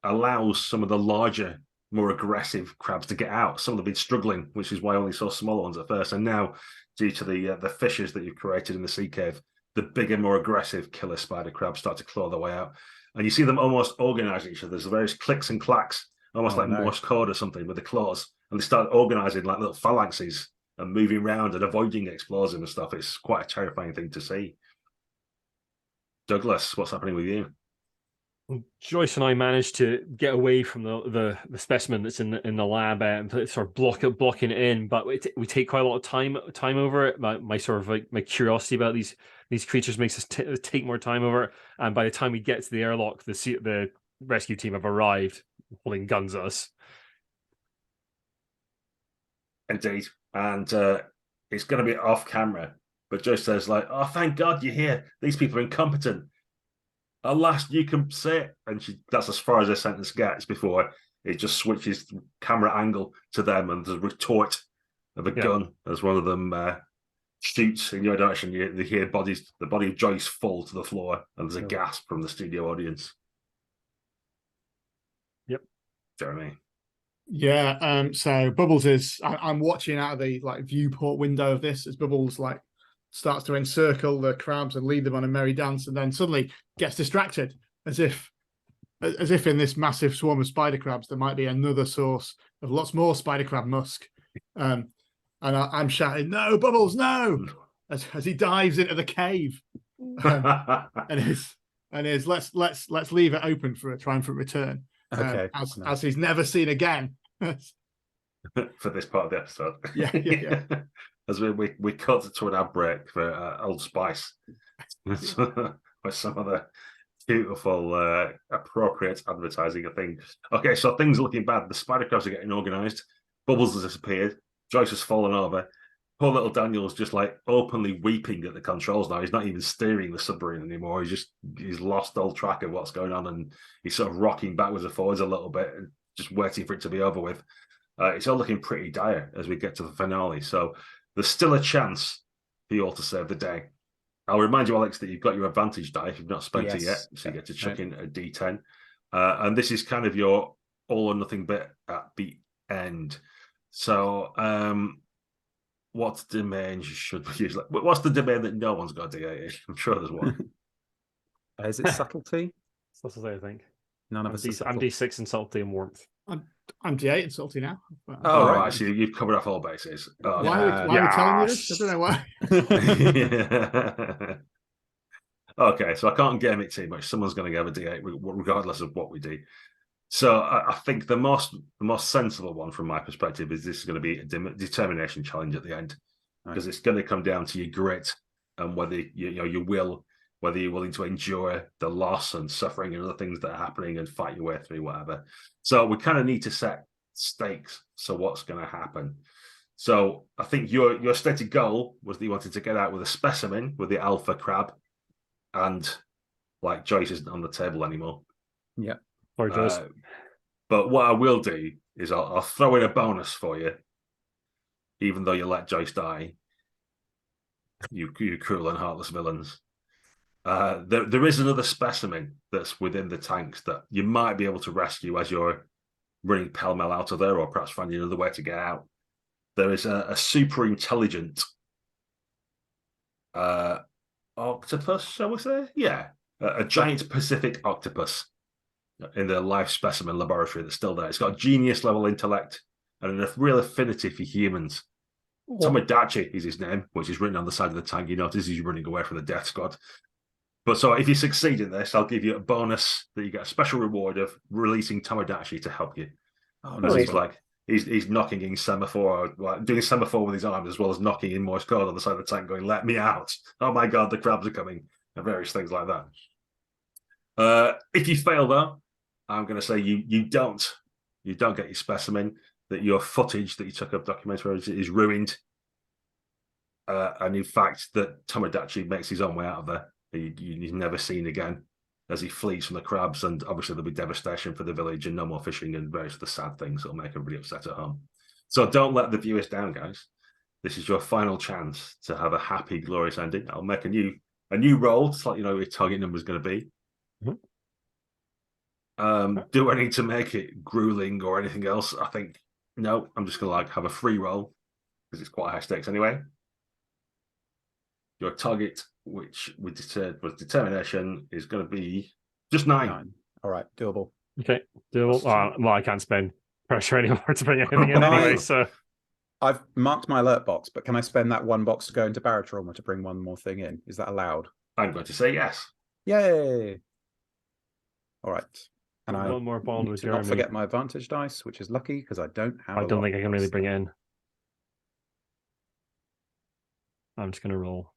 allows some of the larger, more aggressive crabs to get out. Some of them have been struggling, which is why I only saw smaller ones at first. And now, due to the fissures that you've created in the sea cave, the bigger, more aggressive killer spider crabs start to claw their way out. And you see them almost organizing each other. There's various clicks and clacks, almost like Morse code or something with the claws. And they start organizing like little phalanxes and moving around and avoiding explosives and stuff. It's quite a terrifying thing to see. Douglas, what's happening with you? Joyce and I managed to get away from the specimen that's in the lab and sort of blocking it in, but we take quite a lot of time over it. My sort of like my curiosity about these creatures makes us take more time over it. And by the time we get to the airlock, the rescue team have arrived, holding guns at us. Indeed, and it's going to be off camera. But Joyce says, like, "Oh, thank God you're here. These people are incompetent. At last you can say it." And that's as far as her sentence gets before it just switches the camera angle to them, and there's a retort of a gun as one of them shoots in your direction. You hear the body of Joyce fall to the floor, and there's a gasp from the studio audience. Yep. Jeremy. Yeah, so Bubbles I'm watching out of the viewport window of this as Bubbles starts to encircle the crabs and lead them on a merry dance, and then suddenly gets distracted as if in this massive swarm of spider crabs there might be another source of lots more spider crab musk. And I'm shouting, "No, Bubbles, no!" as he dives into the cave. and is let's leave it open for a triumphant return. Okay. As he's never seen again. For this part of the episode. Yeah. As we cut to an ad break for Old Spice with some other beautiful, appropriate advertising, I think. Okay, so things are looking bad. The spider crabs are getting organised. Bubbles has disappeared. Joyce has fallen over. Poor little Daniel's just openly weeping at the controls now. He's not even steering the submarine anymore. He's lost all track of what's going on, and he's sort of rocking backwards and forwards a little bit and just waiting for it to be over with. It's all looking pretty dire as we get to the finale. So there's still a chance for you all to save the day. I'll remind you, Alex, that you've got your advantage die if you've not spent it yet. So you get to chuck in a D10. And this is kind of your all or nothing bit at the end. So what domain should we use? What's the domain that no one's got D8 in? I'm sure there's one. Is it subtlety? Subtlety, I think. None of us. I'm D6 in subtlety and warmth. I'm D8 in salty now. Right. So you've covered off all bases. Why are we telling you this? I don't know why. Okay, so I can't game it too much. Someone's going to give a D8 regardless of what we do. So I think the most sensible one from my perspective is this is going to be a determination challenge at the end, because it's going to come down to your grit and whether your will, whether you're willing to endure the loss and suffering and other things that are happening and fight your way through whatever. So we kind of need to set stakes. So what's going to happen? So I think your stated goal was that you wanted to get out with a specimen with the alpha crab, and Joyce isn't on the table anymore. Yeah. But what I will do is I'll throw in a bonus for you, even though you let Joyce die. You cruel and heartless villains. There is another specimen that's within the tanks that you might be able to rescue as you're running pell-mell out of there, or perhaps finding another way to get out. There is a super intelligent octopus, shall we say? Yeah, a giant Pacific octopus in the life specimen laboratory that's still there. It's got genius level intellect and a real affinity for humans. Tomodachi is his name, which is written on the side of the tank. You notice he's running away from the death squad. But so if you succeed in this, I'll give you a bonus that you get a special reward of releasing Tomodachi to help you. Oh, As nice. he's like, he's knocking in semaphore, like doing semaphore with his arms, as well as knocking in Morse code on the side of the tank, going, "Let me out! Oh my God, the crabs are coming!" and various things like that. If you fail though, I'm going to say you don't get your specimen. That your footage that you took of documentary is ruined, and in fact that Tomodachi makes his own way out of there. He's never seen again as he flees from the crabs, and obviously there'll be devastation for the village and no more fishing and various other sad things that'll make everybody upset at home. So don't let the viewers down, guys. This is your final chance to have a happy, glorious ending. I'll make a new roll to let you know what your target number is going to be. Do I need to make it grueling or anything else? I think no. I'm just going to have a free roll because it's quite high stakes anyway. Your target, which we said was determination, is going to be just 9. All right, doable. Okay, doable. Well, I can't spend pressure anymore to bring anything in anyway. So I've marked my alert box, but can I spend that 1 box to go into barotrauma to bring one more thing in? Is that allowed? I'm going to say yes. Yay! All right. And one more bond with Jeremy. Not forget my advantage dice, which is lucky because I don't have. I don't think I can really bring it in. I'm just going to roll.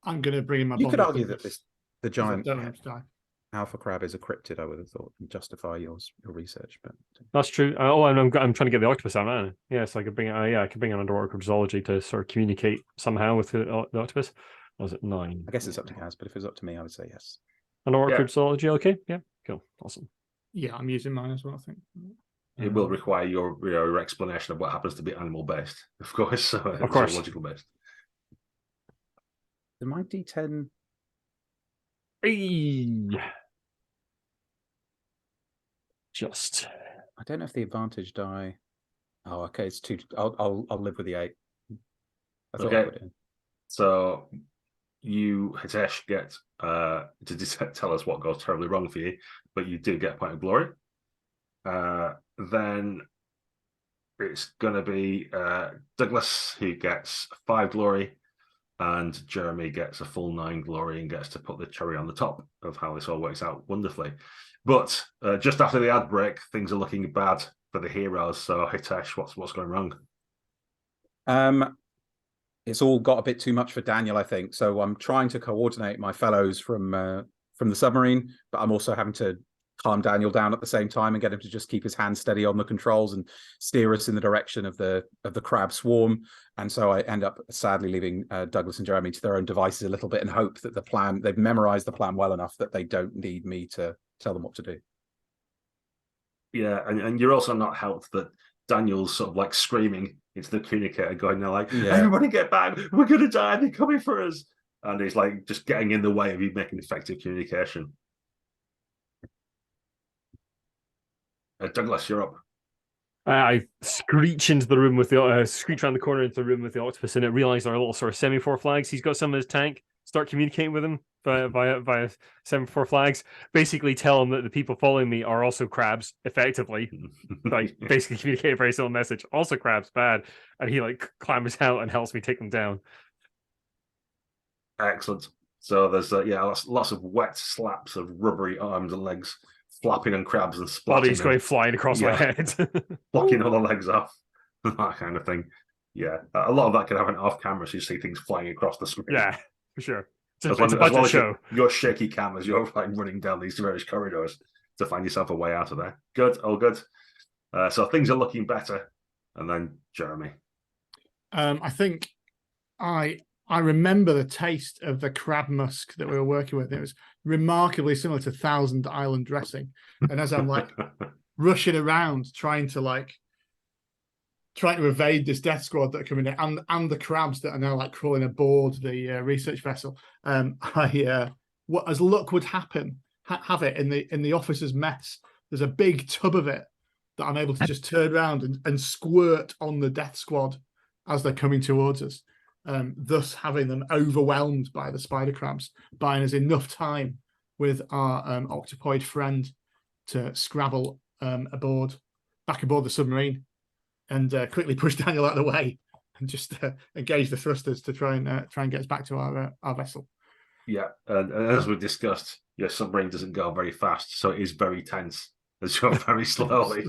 I'm going to bring in my. You could argue that the giant die. alpha crab is a cryptid. I would have thought, and justify your research, but that's true. I'm trying to get the octopus out now. Yeah, so I could bring it. I could bring an underwater cryptozoology to sort of communicate somehow with the octopus. Or was it 9? I guess it's up to Kaz, but if it's up to me, I would say yes. Underwater cryptozoology, okay? Yeah, cool, awesome. Yeah, I'm using mine as well, I think. It will require your explanation of what happens to be animal based, of course. So of course, logical based. Is my D10? Just. I don't know if the advantage die. Oh, okay. It's 2. I'll live with the 8. I thought I put it in. So you, Hitesh, get to tell us what goes terribly wrong for you, but you do get a point of glory. Then it's going to be Douglas who gets 5 glory, and Jeremy gets a full 9 glory and gets to put the cherry on the top of how this all works out wonderfully. But just after the ad break, things are looking bad for the heroes. So Hitesh, what's going wrong? It's all got a bit too much for Daniel, I think. So I'm trying to coordinate my fellows from the submarine, but I'm also having to calm Daniel down at the same time and get him to just keep his hand steady on the controls and steer us in the direction of the crab swarm. And so I end up sadly leaving Douglas and Jeremy to their own devices a little bit and hope that they've memorized the plan well enough that they don't need me to tell them what to do. Yeah, and you're also not helped that Daniel's sort of like screaming into the communicator, going there like, everybody get back, we're going to die, they're coming for us. And he's like just getting in the way of you making effective communication. Douglas, you're up. I screech into the room with the screech around the corner into the room with the octopus in it. Realize there are little sort of semaphore flags. He's got some in his tank. Start communicating with him via semaphore flags. Basically, tell him that the people following me are also crabs. Effectively, like basically communicate a very simple message. Also, crabs bad, and he like climbs out and helps me take them down. Excellent. So there's lots of wet slaps of rubbery arms and legs flapping on crabs and splatting. Bodies going flying across my head, blocking all the legs off, that kind of thing. Yeah, a lot of that can happen off camera, so you see things flying across the screen. Yeah, for sure. It's a budget show. Your shaky cam as you're like running down these various corridors to find yourself a way out of there. Good, all good. So things are looking better. And then Jeremy. I think I remember the taste of the crab musk that we were working with. It was remarkably similar to Thousand Island dressing. And as I'm like rushing around trying to evade this death squad that are coming in and the crabs that are now like crawling aboard the research vessel, I what as luck would happen, have it in the officers' mess. There's a big tub of it that I'm able to just turn around and squirt on the death squad as they're coming towards us, thus having them overwhelmed by the spider crabs, buying us enough time with our octopoid friend to scrabble back aboard the submarine and quickly push Daniel out of the way and just engage the thrusters to try and get us back to our vessel. Yeah, and as we discussed, your submarine doesn't go very fast, so it is very tense as you're very slowly.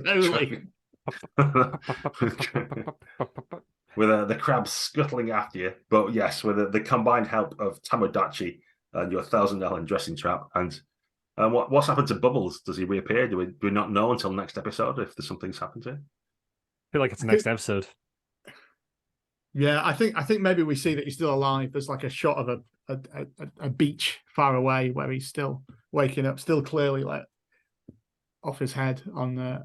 With the crabs scuttling after you. But yes, with the combined help of Tamodachi and your 1,000 dressing trap. And what's happened to Bubbles? Does he reappear? Do we not know until next episode if there's something's happened to him? I feel like it's the next episode. Yeah, I think maybe we see that he's still alive. There's like a shot of a beach far away where he's still waking up, still clearly like off his head on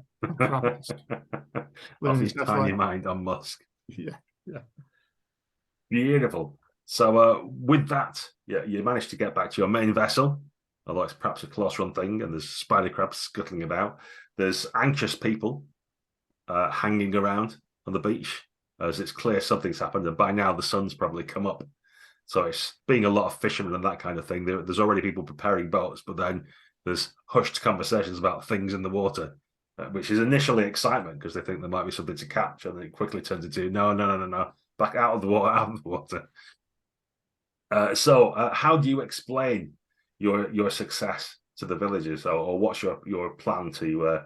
off his tiny mind on Musk. Yeah. Beautiful. So with that, you managed to get back to your main vessel, although it's perhaps a close run thing, and there's spider crabs scuttling about. There's anxious people hanging around on the beach, as it's clear something's happened, and by now the sun's probably come up. So it's being a lot of fishermen and that kind of thing. There's already people preparing boats, but then there's hushed conversations about things in the water, which is initially excitement because they think there might be something to catch, and then it quickly turns into no, back out of the water. So how do you explain your success to the villagers, or what's your plan to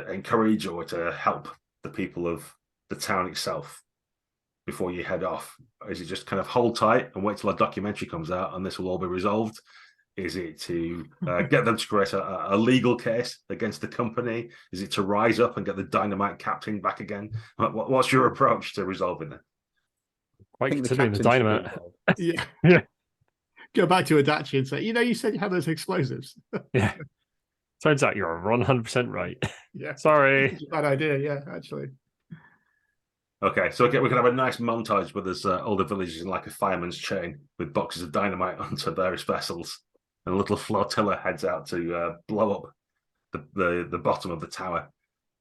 encourage or to help the people of the town itself before you head off? Is it just kind of hold tight and wait till a documentary comes out and this will all be resolved? Is it to get them to create a legal case against the company? Is it to rise up and get the dynamite captain back again? What's your approach to resolving that? Quite considering the dynamite. Yeah. Go back to Adachi and say, you said you had those explosives. Yeah. Turns out you're 100% right. Yeah. Sorry. Bad idea, yeah, actually. Okay, so we can have a nice montage with us all the villagers in like a fireman's chain with boxes of dynamite onto various vessels, and a little flotilla heads out to blow up the bottom of the tower.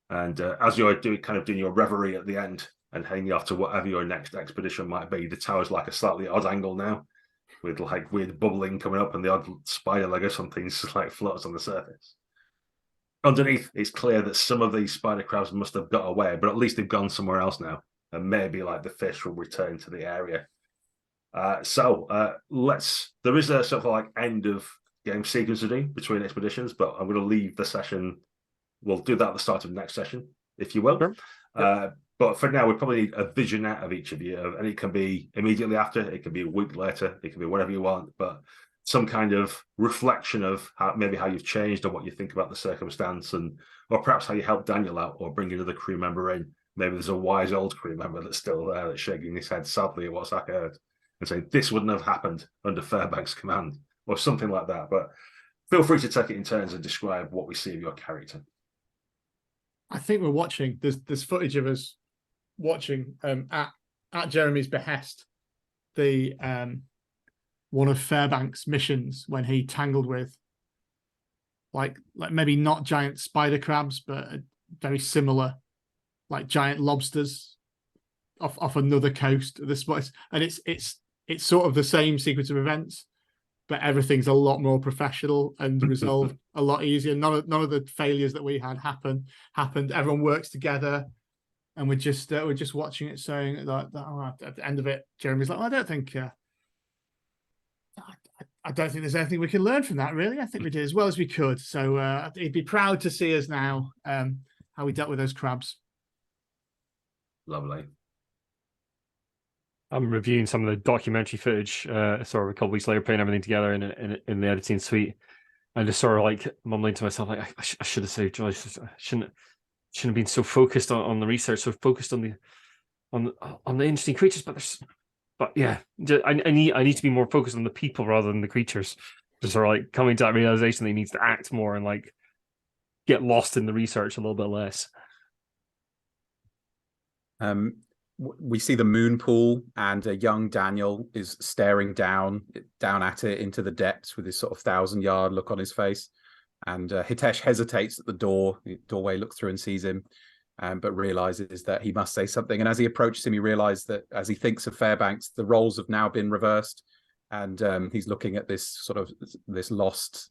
And as you're doing your reverie at the end and heading off to whatever your next expedition might be, the tower's like a slightly odd angle now, with like weird bubbling coming up and the odd spider leg or something like floats on the surface. Underneath, it's clear that some of these spider crabs must have got away, but at least they've gone somewhere else now, and maybe like the fish will return to the area. There is a sort of like end of game sequence to do between expeditions, but I'm going to leave the session. We'll do that at the start of the next session, if you will. Sure. Yep. But for now, we probably need a visionette of each of you, and it can be immediately after, it can be a week later, it can be whatever you want, but some kind of reflection of how you've changed or what you think about the circumstance, or perhaps how you help Daniel out or bring another crew member in. Maybe there's a wise old crew member that's still there that's shaking his head sadly at what's occurred and saying this wouldn't have happened under Fairbank's command or something like that. But feel free to take it in turns and describe what we see of your character. I think we're watching. There's footage of us watching at Jeremy's behest the one of Fairbank's missions when he tangled with like maybe not giant spider crabs, but very similar like giant lobsters off another coast of the spot. And it's sort of the same sequence of events, but everything's a lot more professional and resolved a lot easier. None of the failures that we had happened. Everyone works together, and we're just watching it, saying that at the end of it, Jeremy's like, well, I don't think there's anything we can learn from that. Really, I think we did as well as we could. So he'd be proud to see us now how we dealt with those crabs. Lovely. I'm reviewing some of the documentary footage sort of a couple weeks later, putting everything together in the editing suite, and just sort of like mumbling to myself, like I should have saved Joyce. I shouldn't have been so focused on the research, so focused on the interesting creatures. But yeah, I need to be more focused on the people rather than the creatures. Just sort of like coming to that realization that he needs to act more and like get lost in the research a little bit less. we see the moon pool, and a young Daniel is staring down at it into the depths with this sort of 1,000-yard look on his face. And Hitesh hesitates at the doorway, looks through and sees him, but realizes that he must say something. And as he approaches him, he realizes that as he thinks of Fairbanks, the roles have now been reversed. And he's looking at this lost,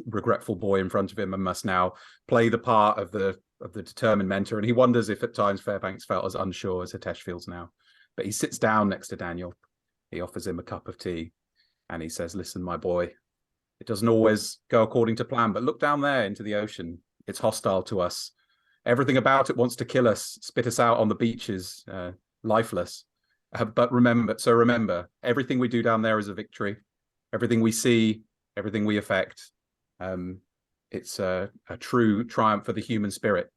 regretful boy in front of him, and must now play the part of the determined mentor. And he wonders if at times Fairbanks felt as unsure as Hitesh feels now. But he sits down next to Daniel. He offers him a cup of tea, and he says, "Listen, my boy, it doesn't always go according to plan, but look down there into the ocean. It's hostile to us. Everything about it wants to kill us, spit us out on the beaches, lifeless. But remember, everything we do down there is a victory. Everything we see, everything we affect, it's a true triumph for the human spirit.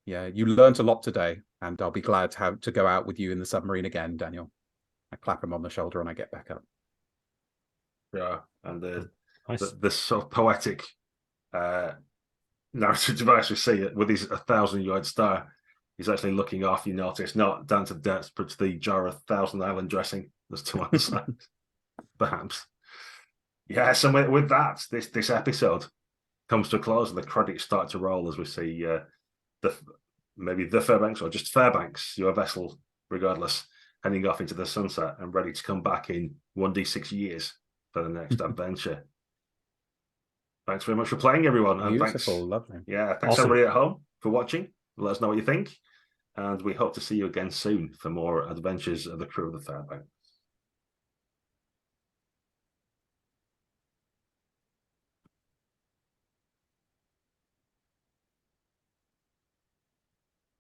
Yeah, you learnt a lot today, and I'll be glad to go out with you in the submarine again, Daniel." I clap him on the shoulder and I get back up. Yeah, and Nice. the sort of poetic narrative device we see it with his 1,000-yard star. He's actually looking off, you notice, not down to depths, but to the jar of Thousand Island dressing. There's two on the side, perhaps. Yes, and with that, this episode comes to a close, and the credits start to roll as we see maybe the Fairbanks, or just Fairbanks, your vessel, regardless, heading off into the sunset and ready to come back in 1d6 years for the next adventure. Thanks very much for playing, everyone. And Beautiful, lovely. Yeah, thanks everybody at home for watching. Let us know what you think. And we hope to see you again soon for more adventures of the crew of the Fairbanks.